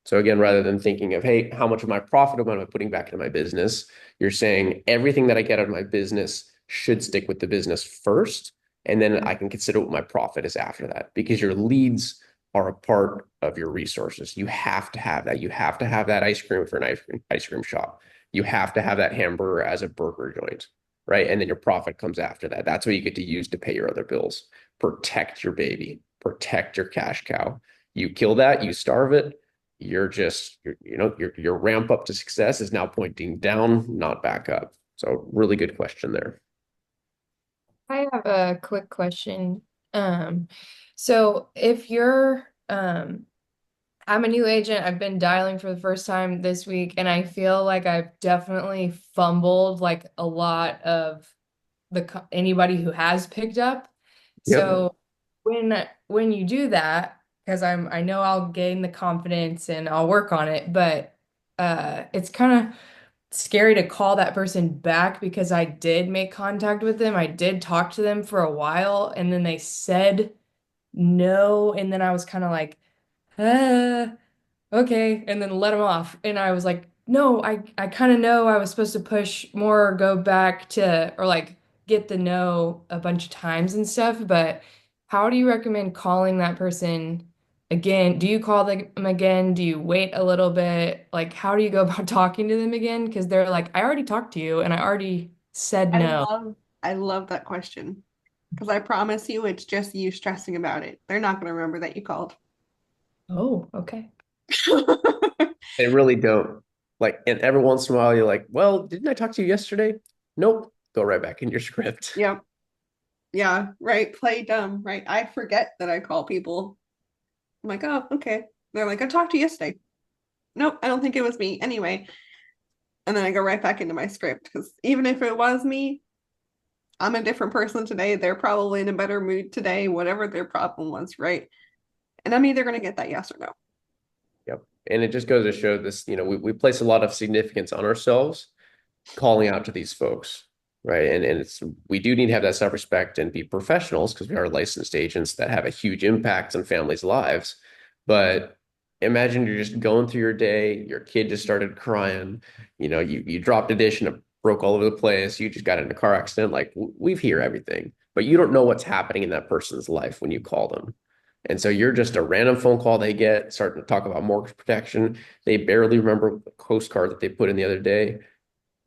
So again, rather than thinking of, hey, how much of my profit am I putting back into my business? You're saying everything that I get out of my business should stick with the business first, and then I can consider what my profit is after that, because your leads are a part of your resources. You have to have that. You have to have that ice cream for an ice cream shop. You have to have that hamburger as a burger joint, right? And then your profit comes after that. That's what you get to use to pay your other bills. Protect your baby, protect your cash cow. You kill that, you starve it, your ramp up to success is now pointing down, not back up. So really good question there. I have a quick question. Um, so if you're, I'm a new agent, I've been dialing for the first time this week, and I feel like I've definitely fumbled like a lot of anybody who has picked up. Yep. So when you do that, because I know I'll gain the confidence and I'll work on it, but it's kind of scary to call that person back because I did make contact with them. I did talk to them for a while and then they said no. And then I was kind of like, ah, okay. And then let them off. And I was like, no, I kind of know I was supposed to push more or go back to, or like get the no a bunch of times and stuff. But how do you recommend calling that person again? Do you call them again? Do you wait a little bit? Like, how do you go about talking to them again? Because they're like, I already talked to you and I already said I no. love I love that question because I promise you it's just you stressing about it. They're not going to remember that you called. Oh, okay. They really don't. Like, and every once in a while, you're like, well, didn't I talk to you yesterday? Nope. Go right back in your script. Yep. Yeah, right. Play dumb, right? I forget that I call people. I'm like, oh, okay. They're like, I talked to you yesterday. Nope, I don't think it was me. Anyway, and then I go right back into my script because even if it was me, I'm a different person today. They're probably in a better mood today, whatever their problem was, right? And I'm either going to get that yes or no. Yep. And it just goes to show this, we place a lot of significance on ourselves calling out to these folks, right? And we do need to have that self-respect and be professionals because we are licensed agents that have a huge impact on families' lives. But imagine you're just going through your day, your kid just started crying, you dropped a dish and it broke all over the place, you just got in a car accident. Like we hear everything, but you don't know what's happening in that person's life when you call them. And so you're just a random phone call they get, starting to talk about mortgage protection. They barely remember the postcard that they put in the other day.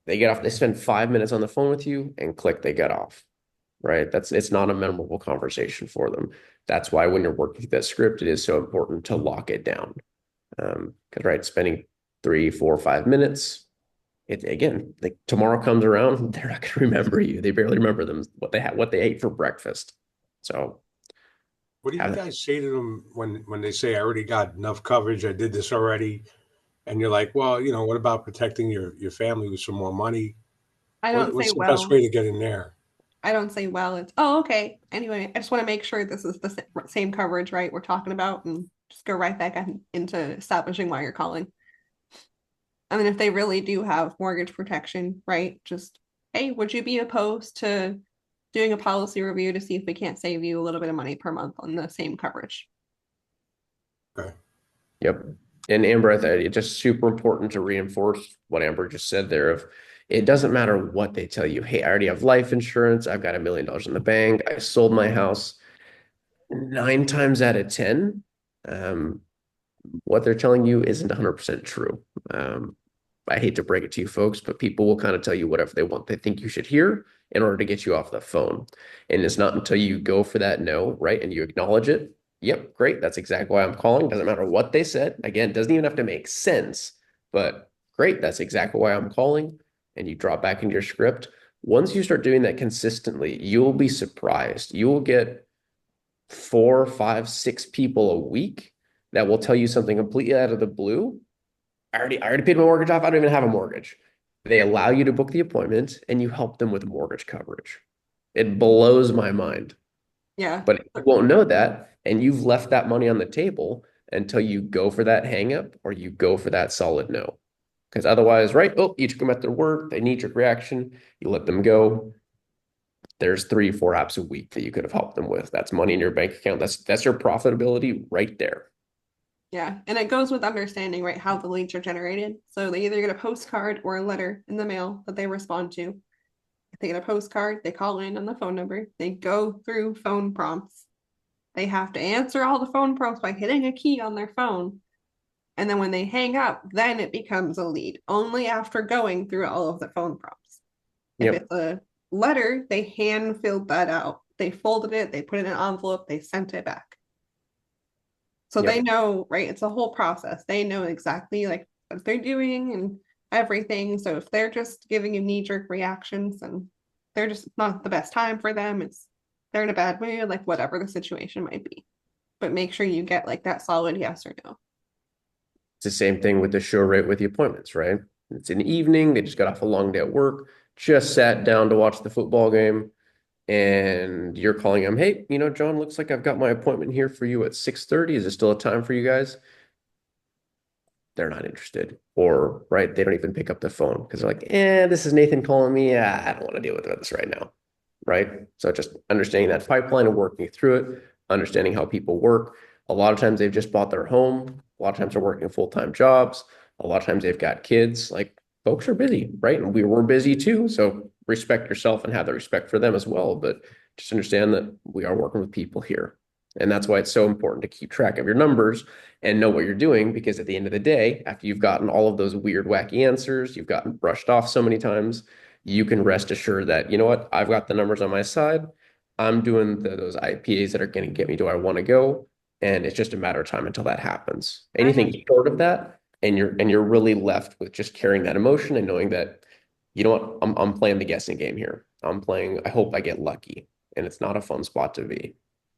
They get off, they spend 5 minutes on the phone with you and click, they get off, right? It's not a memorable conversation for them. That's why when you're working through that script, it is so important to lock it down. Because, right, spending 3, 4, 5 minutes, again, like tomorrow comes around, they're not going to remember you. They barely remember them, what they ate for breakfast. So What do you guys say to them when they say, I already got enough coverage, I did this already? And you're like, well, what about protecting your family with some more money? I don't say What's the best well. way to get in there? I don't say, well, it's, oh, okay. Anyway, I just want to make sure this is the same coverage, right? We're talking about, and just go right back into establishing why you're calling. And then if they really do have mortgage protection, right? Just, hey, would you be opposed to doing a policy review to see if we can't save you a little bit of money per month on the same coverage? Okay. Yep. And Amber, I thought it's just super important to reinforce what Amber just said there of it doesn't matter what they tell you. Hey, I already have life insurance. I've got $1 million in the bank. I sold my house. 9 times out of 10, what they're telling you isn't 100% true. I hate to break it to you folks, but people will kind of tell you whatever they want, they think you should hear in order to get you off the phone. And it's not until you go for that no, right? And you acknowledge it. Yep, great. That's exactly why I'm calling. Doesn't matter what they said. Again, it doesn't even have to make sense, but great. That's exactly why I'm calling. And you drop back into your script. Once you start doing that consistently, you'll be surprised. You will get 4, 5, 6 people a week that will tell you something completely out of the blue. I already paid my mortgage off. I don't even have a mortgage. They allow you to book the appointment and you help them with mortgage coverage. It blows my mind. Yeah. But you won't know that, and you've left that money on the table until you go for that hang up or you go for that solid no. Because otherwise, right? Oh, you took them at their word. They need your reaction. You let them go. There's 3, 4 apps a week that you could have helped them with. That's money in your bank account. That's your profitability right there. Yeah. And it goes with understanding, right, how the leads are generated. So they either get a postcard or a letter in the mail that they respond to. If they get a postcard, they call in on the phone number. They go through phone prompts. They have to answer all the phone prompts by hitting a key on their phone. And then when they hang up, then it becomes a lead only after going through all of the phone prompts. If Yep. it's a letter, they hand filled that out. They folded it, they put it in an envelope, they sent it back. So Yep. they know, right? It's a whole process. They know exactly like what they're doing and everything. So if they're just giving you knee-jerk reactions and they're just not the best time for them, they're in a bad mood, like whatever the situation might be. But make sure you get like that solid yes or no. It's the same thing with the show rate with the appointments, right? It's an evening. They just got off a long day at work, just sat down to watch the football game. And you're calling them, hey, John, looks like I've got my appointment here for you at 6:30. Is it still a time for you guys? They're not interested. Or, right, they don't even pick up the phone because they're like, this is Nathan calling me. I don't want to deal with this right now. Right. So just understanding that pipeline and working through it, understanding how people work. A lot of times they've just bought their home. A lot of times they're working full-time jobs. A lot of times they've got kids. Like folks are busy, right? And we were busy too. So respect yourself and have the respect for them as well. But just understand that we are working with people here. And that's why it's so important to keep track of your numbers and know what you're doing, because at the end of the day, after you've gotten all of those weird, wacky answers, you've gotten brushed off so many times, you can rest assured that, you know what, I've got the numbers on my side. I'm doing those IPAs that are going to get me to where I want to go. And it's just a matter of time until that happens. Anything short of that, and you're really left with just carrying that emotion and knowing that, you know what, I'm playing the guessing game here. I hope I get lucky. And it's not a fun spot to be.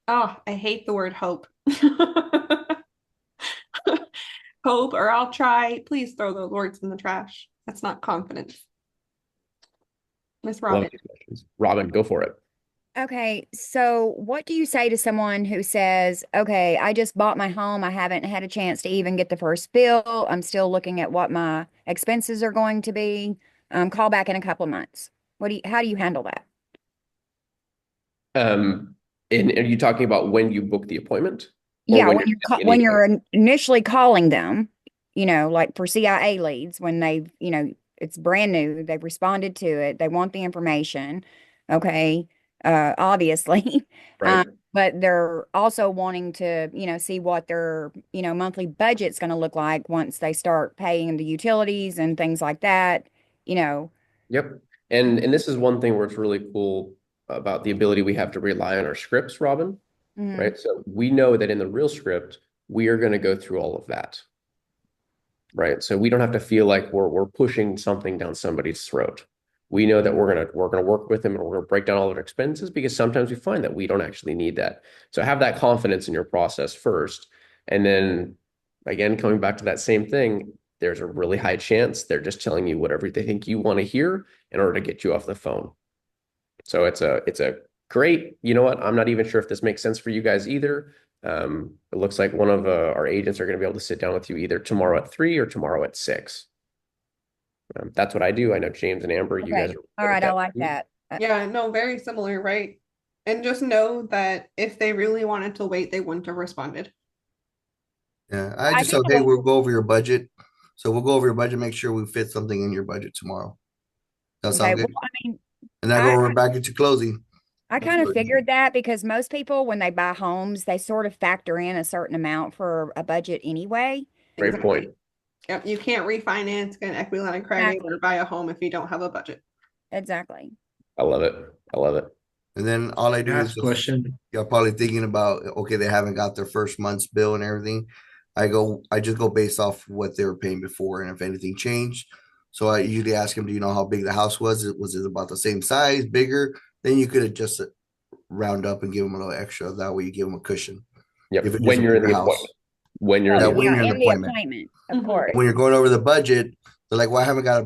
Oh, I hate the word hope. Hope, or I'll try. Please throw those words in the trash. That's not confidence. Miss Robin. Robin, go for it. Okay, so what do you say to someone who says, okay, I just bought my home. I haven't had a chance to even get the first bill. I'm still looking at what my expenses are going to be. Call back in a couple of months. How do you handle that? And are you talking about when you book the appointment? Yeah, when you're initially calling them, like for CIA leads, when they've, it's brand new, they've responded to it, they want the information. Okay. Obviously. Right. But they're also wanting to, see what their, monthly budget's going to look like once they start paying the utilities and things like that, Yep. And this is one thing where it's really cool about the ability we have to rely on our scripts, Robin. Mhm. Right? So we know that in the real script, we are going to go through all of that. Right? So we don't have to feel like we're pushing something down somebody's throat. We know that we're gonna work with them and we're gonna break down all of their expenses, because sometimes we find that we don't actually need that. So have that confidence in your process first. And then again, coming back to that same thing, there's a really high chance they're just telling you whatever they think you want to hear in order to get you off the phone. So it's a great, you know what? I'm not even sure if this makes sense for you guys either. It looks like one of our agents are going to be able to sit down with you either tomorrow at 3 or tomorrow at 6. That's what I do. I know James and Amber, you guys Okay. are All good at right. I that like too. that. Yeah, no, very similar, right? And just know that if they really wanted to wait, they wouldn't have responded. Yeah, I I just think said, the hey, way, we'll go over your budget. So we'll go over your budget, make sure we fit something in your budget tomorrow. That okay. sound Well, good? I mean, And then go I, over back into closing. I Let's kind of do it. figured that because most people, when they buy homes, they sort of factor in a certain amount for a budget anyway. Great point. Exactly. Yep, you can't refinance, get an equity line of credit, or Exactly. buy a home if you don't have a budget. Exactly. I love it. I love it. And then all I Can do I is ask a just, question? you're probably thinking about, okay, they haven't got their first month's bill and everything. I just go based off what they were paying before and if anything changed. So I usually ask them, do you know how big the house was? Was it about the same size, bigger? Then you could adjust it, round up and give them a little extra. That way you give them a cushion. Yep. If it's just When a you're in bigger the house. appointment. When you're in the Oh, That when yeah, appointment. you're in the in the appointment. appointment, of Mhm. course. When you're going over the budget, they're like, well, I haven't got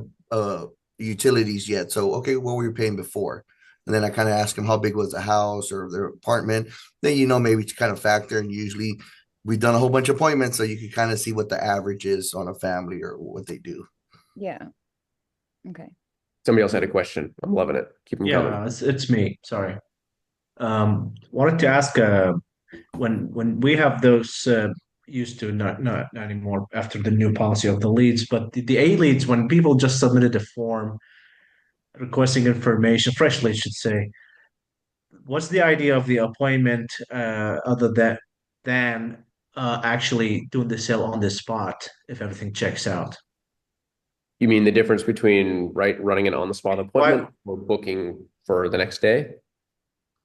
utilities yet. So, okay, what were you paying before? And then I kind of ask them how big was the house or their apartment. Then, maybe to kind of factor. And usually we've done a whole bunch of appointments. So you can kind of see what the average is on a family or what they do. Yeah. Okay. Somebody else had a question. I'm loving it. Keep them coming. Yeah, it's me. Sorry. Wanted to ask when we have those used to not anymore after the new policy of the leads, but the A leads when people just submitted a form requesting information, fresh leads should say, what's the idea of the appointment other than actually doing the sale on the spot if everything checks out? You mean the difference between running an on-the-spot Why appointment or booking for the next day?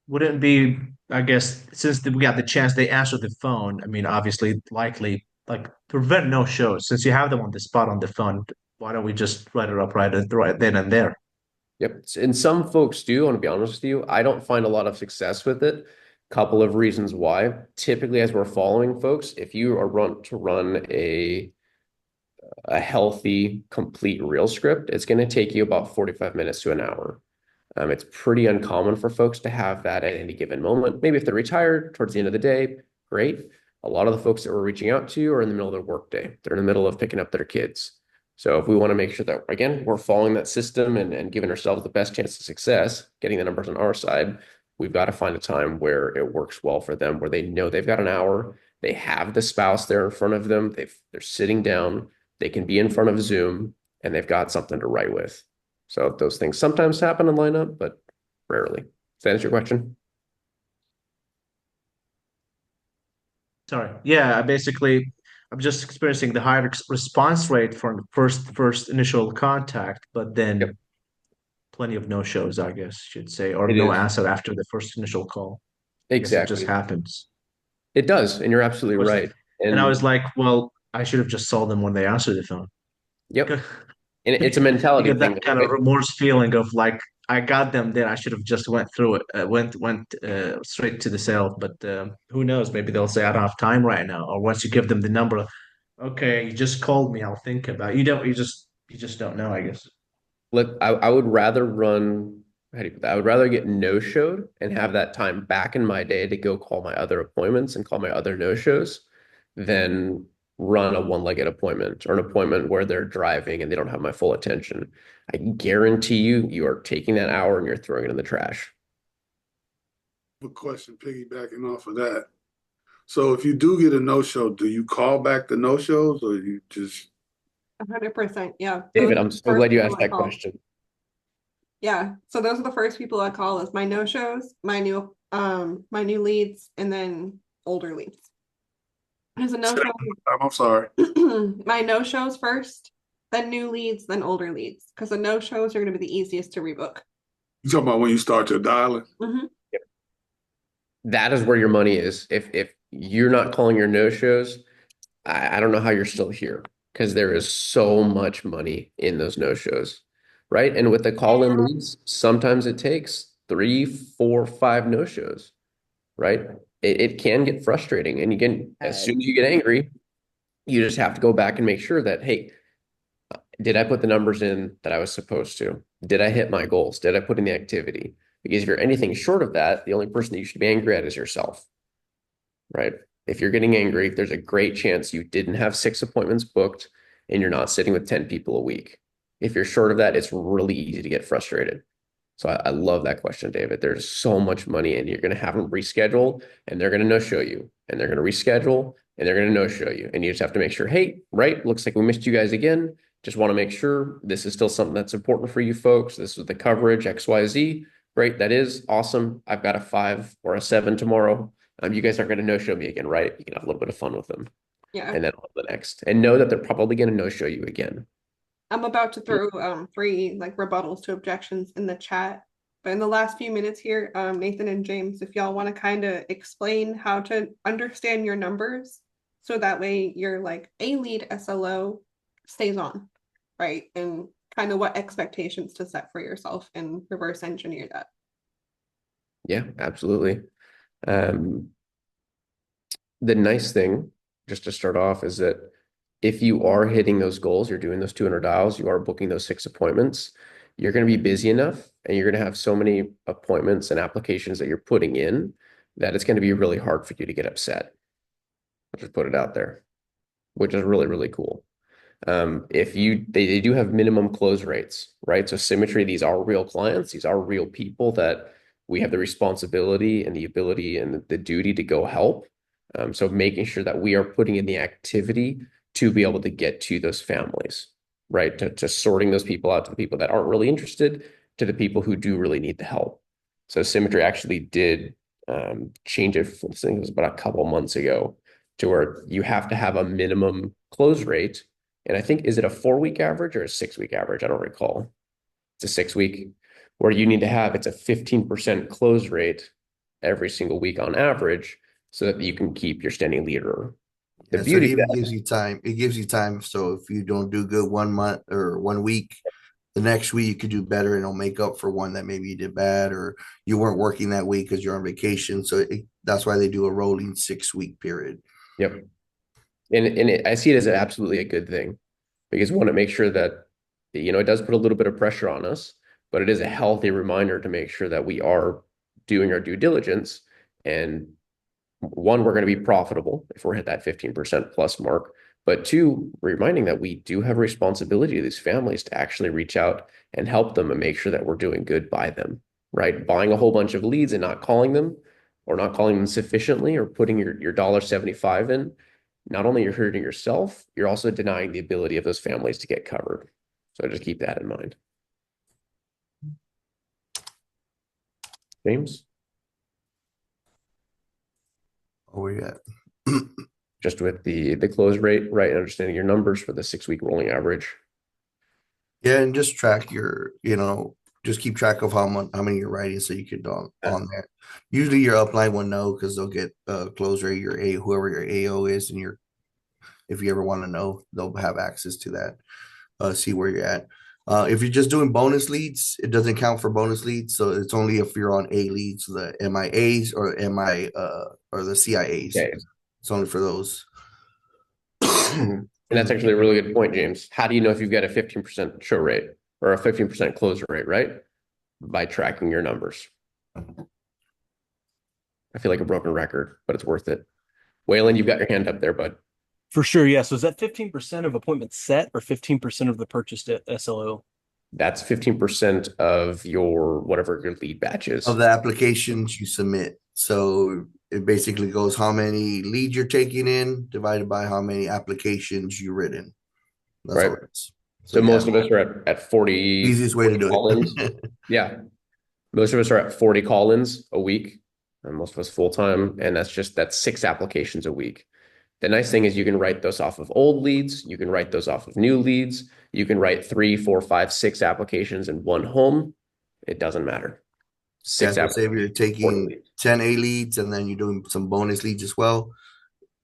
wouldn't it be, I guess, since we got the chance they answer the phone, I mean, obviously, likely, like prevent no shows. Since you have them on the spot on the phone, why don't we just write it up right then and there? Yep. And some folks do, I want to be honest with you. I don't find a lot of success with it. Couple of reasons why. Typically, as we're following folks, if you are to run a healthy, complete reel script, it's going to take you about 45 minutes to an hour. It's pretty uncommon for folks to have that at any given moment. Maybe if they're retired towards the end of the day, great. A lot of the folks that we're reaching out to are in the middle of their workday. They're in the middle of picking up their kids. So if we want to make sure that, again, we're following that system and giving ourselves the best chance of success, getting the numbers on our side, we've got to find a time where it works well for them, where they know they've got an hour, they have the spouse there in front of them, they're sitting down, they can be in front of Zoom, and they've got something to write with. So those things sometimes happen in lineup, but rarely. Does that answer your question? Sorry. Yeah, I'm just experiencing the higher response rate for the first initial contact, but then Yep. plenty of no shows, I guess, should say, or It no is. answer after the first initial call. I guess it just Exactly. happens. It does, and you're absolutely right. And I And was like, well, I should have just sold them when they answered the phone. yep, and it's a You mentality get thing. that kind of remorse feeling of like, I got them there. I should have just went through it, went straight to the sale. But who knows? Maybe they'll say I don't have time right now. Or once you give them the number, okay, you just called me. I'll think about it. You just don't know, I guess. I would rather run, how do you put that? I would rather get no-showed and have that time back in my day to go call my other appointments and call my other no-shows than run a one-legged appointment or an appointment where they're driving and they don't have my full attention. I guarantee you are taking that hour and you're throwing it in the trash. A question piggybacking off of that. So if you do get a no-show, do you call back the no-shows or you just 100%. Yeah. David, Those are I'm the so first glad you people asked I that call. question. Yeah. So those are the first people I call is my no-shows, my new leads, and then older leads. There's a no-show. I'm sorry. My no-shows first, then new leads, then older leads. Because the no-shows are going to be the easiest to rebook. You talking about when you start your dialing? Mhm. That is where your money is. If you're not calling your no-shows, I don't know how you're still here because there is so much money in those no-shows, right? And with the call-in leads, sometimes it takes 3, 4, 5 no-shows, right? It can get frustrating, and you can, as soon as you get angry, you just have to go back and make sure that, hey, did I put the numbers in that I was supposed to? Did I hit my goals? Did I put in the activity? Because if you're anything short of that, the only person that you should be angry at is yourself, right? If you're getting angry, there's a great chance you didn't have 6 appointments booked and you're not sitting with 10 people a week. If you're short of that, it's really easy to get frustrated. So I love that question, David. There's so much money and you're going to have them rescheduled and they're going to no-show you and they're going to reschedule and they're going to no-show you. And you just have to make sure, hey, right, looks like we missed you guys again. Just want to make sure this is still something that's important for you folks. This is the coverage XYZ. Great. That is awesome. I've got a 5 or a 7 tomorrow. You guys aren't going to no-show me again, right? You can have a little bit of fun with them. Yeah. And then on the next. And know that they're probably going to no-show you again. I'm about to throw 3 like rebuttals to objections in the chat. But in the last few minutes here, Nathan and James, if y'all want to kind of explain how to understand your numbers, so that way your like a lead SLO stays on, right? And kind of what expectations to set for yourself and reverse engineer that. Yeah, absolutely. The nice thing, just to start off, is that if you are hitting those goals, you're doing those 200 dials, you are booking those 6 appointments, you're going to be busy enough and you're going to have so many appointments and applications that you're putting in that it's going to be really hard for you to get upset. I'll just put it out there, which is really, really cool. They do have minimum close rates, right? So Symmetry, these are real clients. These are real people that we have the responsibility and the ability and the duty to go help. So making sure that we are putting in the activity to be able to get to those families, right? To sorting those people out to the people that aren't really interested, to the people who do really need the help. So Symmetry actually did change it, I think it was about a couple months ago, to where you have to have a minimum close rate. And I think, is it a 4-week average or a 6-week average? I don't recall. It's a 6-week where you need to have, it's a 15% close rate every single week on average so that you can keep your standing leader. The beauty so it gives you time. It gives you time. So if you don't do good 1 month or 1 week, the next week you could do better and it'll make up for one that maybe you did bad or you weren't working that week because you're on vacation. So that's why they do a rolling 6-week period. Yep. And I see it as absolutely a good thing because we want to make sure that, it does put a little bit of pressure on us, but it is a healthy reminder to make sure that we are doing our due diligence. And 1, we're going to be profitable if we're at that 15% plus mark. But 2, reminding that we do have a responsibility to these families to actually reach out and help them and make sure that we're doing good by them, right? Buying a whole bunch of leads and not calling them or not calling them sufficiently or putting your $1.75 in, not only you're hurting yourself, you're also denying the ability of those families to get covered. So just keep that in mind. James? Oh, yeah. Just with the close rate, right? Understanding your numbers for the 6-week rolling average. Yeah, and just track just keep track of how many you're writing so you could on there. Usually your upline will know because they'll get close rate, whoever your AO is, and if you ever want to know, they'll have access to that. See where you're at. If you're just doing bonus leads, it doesn't count for bonus leads. So it's only if you're on A leads, the MIAs or or the CIAs. Okay. It's only for those. And that's actually a really good point, James. How do you know if you've got a 15% show rate or a 15% close rate, right? By tracking your numbers. I feel like a broken record, but it's worth it. Waylon, you've got your hand up there, bud. For sure, yeah. So is that 15% of appointments set or 15% of the purchased SLO? That's 15% of whatever your lead batch is. Of the applications you submit. So it basically goes how many leads you're taking in divided by how many applications you've written. That's right. all it is. So most of us are at 40. Easiest way to do it. Yeah. Most of us are at 40 call-ins a week, and most of us full-time. And that's 6 applications a week. The nice thing is you can write those off of old leads. You can write those off of new leads. You can write 3, 4, 5, 6 applications in one home. It doesn't matter. 6 applications. Say if you're taking 10 A leads and then you're doing some bonus leads as well.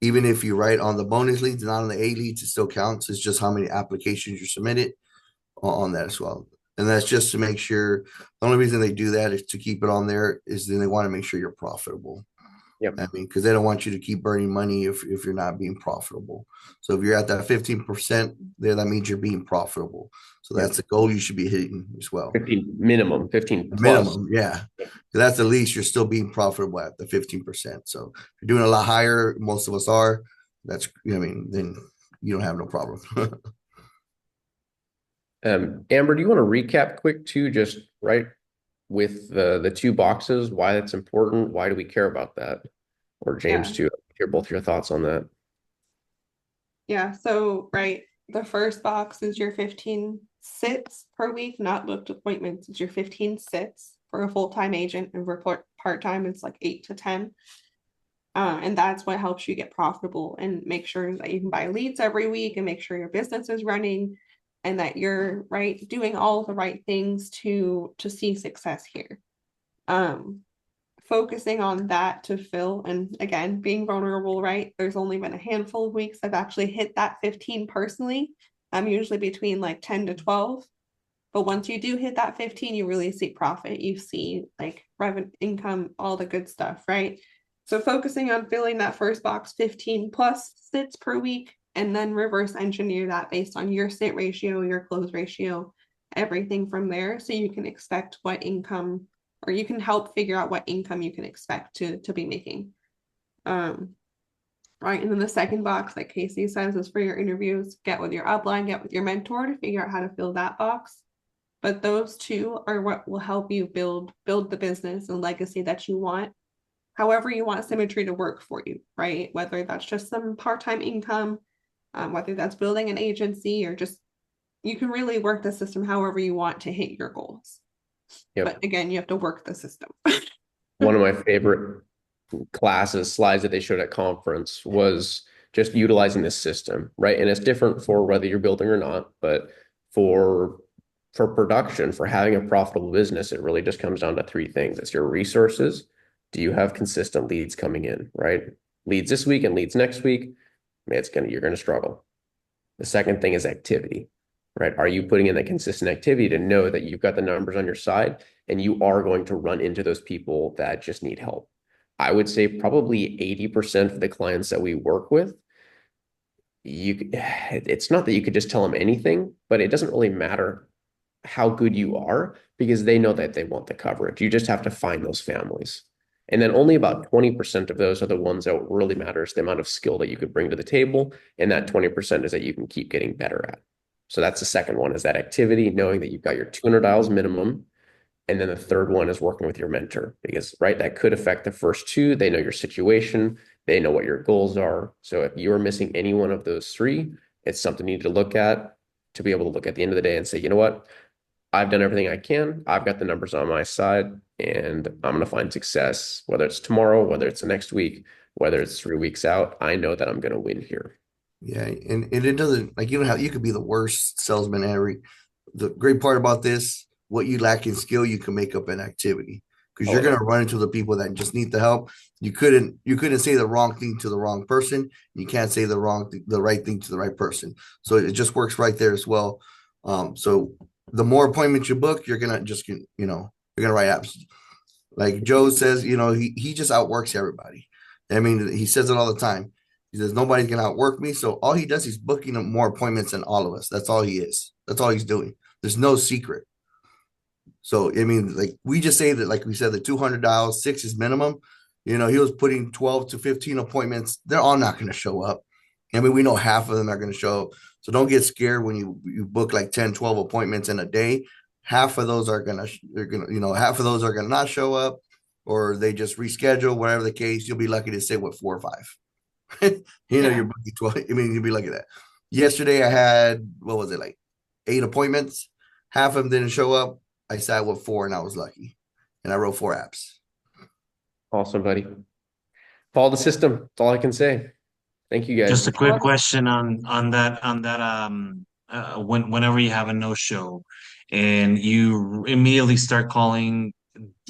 Even if you write on the bonus leads, not on the A leads, it still counts. It's just how many applications you submitted on that as well. And that's just to make sure. The only reason they do that is to keep it on there is then they want to make sure you're profitable. Yep. I mean, because they don't want you to keep burning money if you're not being profitable. So if you're at that 15% there, that means you're being profitable. So Yep. that's the goal you should be hitting as well. 15 minimum, 15 plus. Minimum, yeah. That's the least you're still being profitable at the 15%. So if you're doing a lot higher, most of us are, that's, I mean, then you don't have no problem. Amber, do you want to recap quick too, just right with the two boxes, why that's important? Why do we care about that? Or James too, hear both your thoughts on that. Yeah, so right, the first box is your 15 sits per week, not booked appointments. It's your 15 sits for a full-time agent, and for part-time, it's like 8 to 10. And that's what helps you get profitable and make sure that you can buy leads every week and make sure your business is running and that you're right doing all the right things to see success here. Focusing on that to fill, and again, being vulnerable, right? There's only been a handful of weeks I've actually hit that 15 personally. I'm usually between like 10 to 12. But once you do hit that 15, you really see profit. You see like revenue, income, all the good stuff, right? So focusing on filling that first box 15 plus sits per week, and then reverse engineer that based on your sit ratio, your close ratio, everything from there. So you can expect what income, or you can help figure out what income you can expect to be making. Right. And then the second box, like Casey says, is for your interviews. Get with your upline, get with your mentor to figure out how to fill that box. But those two are what will help you build the business and legacy that you want. However you want Symmetry to work for you, right? Whether that's just some part-time income, whether that's building an agency, or just, you can really work the system however you want to hit your goals. Yep. But again, you have to work the system. One of my favorite slides that they showed at conference was just utilizing this system, right? And it's different for whether you're building or not, but for production, for having a profitable business, it really just comes down to three things. It's your resources. Do you have consistent leads coming in, right? Leads this week and leads next week, you're gonna struggle. The second thing is activity, right? Are you putting in that consistent activity to know that you've got the numbers on your side and you are going to run into those people that just need help? I would say probably 80% of the clients that we work with, it's not that you could just tell them anything, but it doesn't really matter how good you are because they know that they want the coverage. You just have to find those families. And then only about 20% of those are the ones that really matters, the amount of skill that you could bring to the table. And that 20% is that you can keep getting better at. So that's the second one, is that activity, knowing that you've got your 200 dials minimum. And then the third one is working with your mentor, because, right, that could affect the first two. They know your situation. They know what your goals are. So if you're missing any one of those three, it's something you need to look at, to be able to look at the end of the day and say, you know what? I've done everything I can. I've got the numbers on my side, and I'm going to find success, whether it's tomorrow, whether it's the next week, whether it's 3 weeks out. I know that I'm going to win here. Yeah, and it doesn't, like, you don't have, you could be the worst salesman ever. The great part about this, what you lack in skill, you can make up in activity, because you're going to run into the people that just need the help. You couldn't say the wrong thing to the wrong person. You can't say the right thing to the right person. So it just works right there as well. So the more appointments you book, you're gonna you're gonna write apps. Like Joe says, he just outworks everybody. I mean, he says it all the time. He says nobody's gonna outwork me. So all he does, he's booking more appointments than all of us. That's all he is. That's all he's doing. There's no secret. So I mean, like, we just say that, like we said, the 200 dials, 6 is minimum. He was putting 12 to 15 appointments. They're all not going to show up. I mean, we know half of them are going to show up. So don't get scared when you book like 10, 12 appointments in a day. Half of those are going to, half of those are going to not show up, or they just reschedule, whatever the case. You'll be lucky to sit with 4 or 5. You're booking 12. I mean, you'll be lucky at that. Yesterday I had, what was it, like 8 appointments. Half of them didn't show up. I sat with 4 and I was lucky. And I wrote 4 apps. Awesome, buddy. Follow the system. That's all I can say. Thank you, guys. Just a quick question on that whenever you have a no-show and you immediately start calling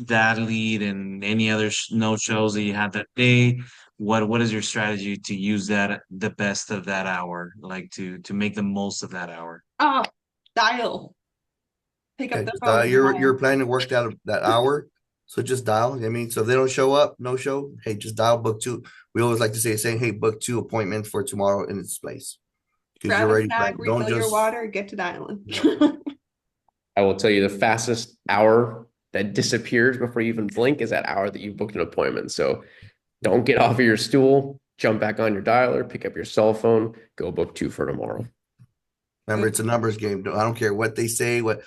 that lead and any other no-shows that you had that day, what is your strategy to use that the best of that hour, like to make the most of that hour? Dial. Pick up the phone. You're planning to work that hour. So just dial. I mean, so if they don't show up, no show. Hey, just dial, book 2. We always like to say, hey, book 2 appointments for tomorrow in this place because Grab you're a already snack, planned. Don't refill your just. water, get to dialing. I will tell you the fastest hour that disappears before you even blink is that hour that you booked an appointment. So don't get off of your stool, jump back on your dialer, pick up your cell phone, go book 2 for tomorrow. Remember, it's a numbers game. I don't care what they say. What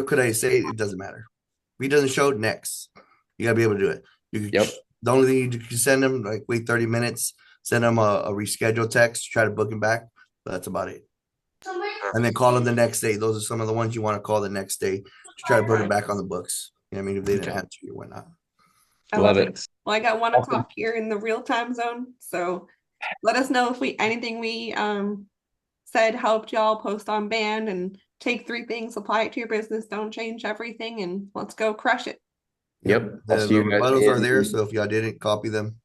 could I say? It doesn't matter. If he doesn't show, next. You gotta be able to do it. Yep. The only thing you can send them, like wait 30 minutes, send them a reschedule text, try to book him back. But that's about it. And then call them the next day. Those are some of the ones you want to call the next day to try to put them back on the books. You know what I mean? If they didn't answer you, whatnot. I Love love it. Well, I got 1 Awesome. o'clock here in the real time zone. So let us know if anything we said helped y'all. Post on band and take 3 things, apply it to your business, don't change everything, and let's go crush it. Yep. I'll The see you guys rebuttals are in- there. So if y'all didn't copy them,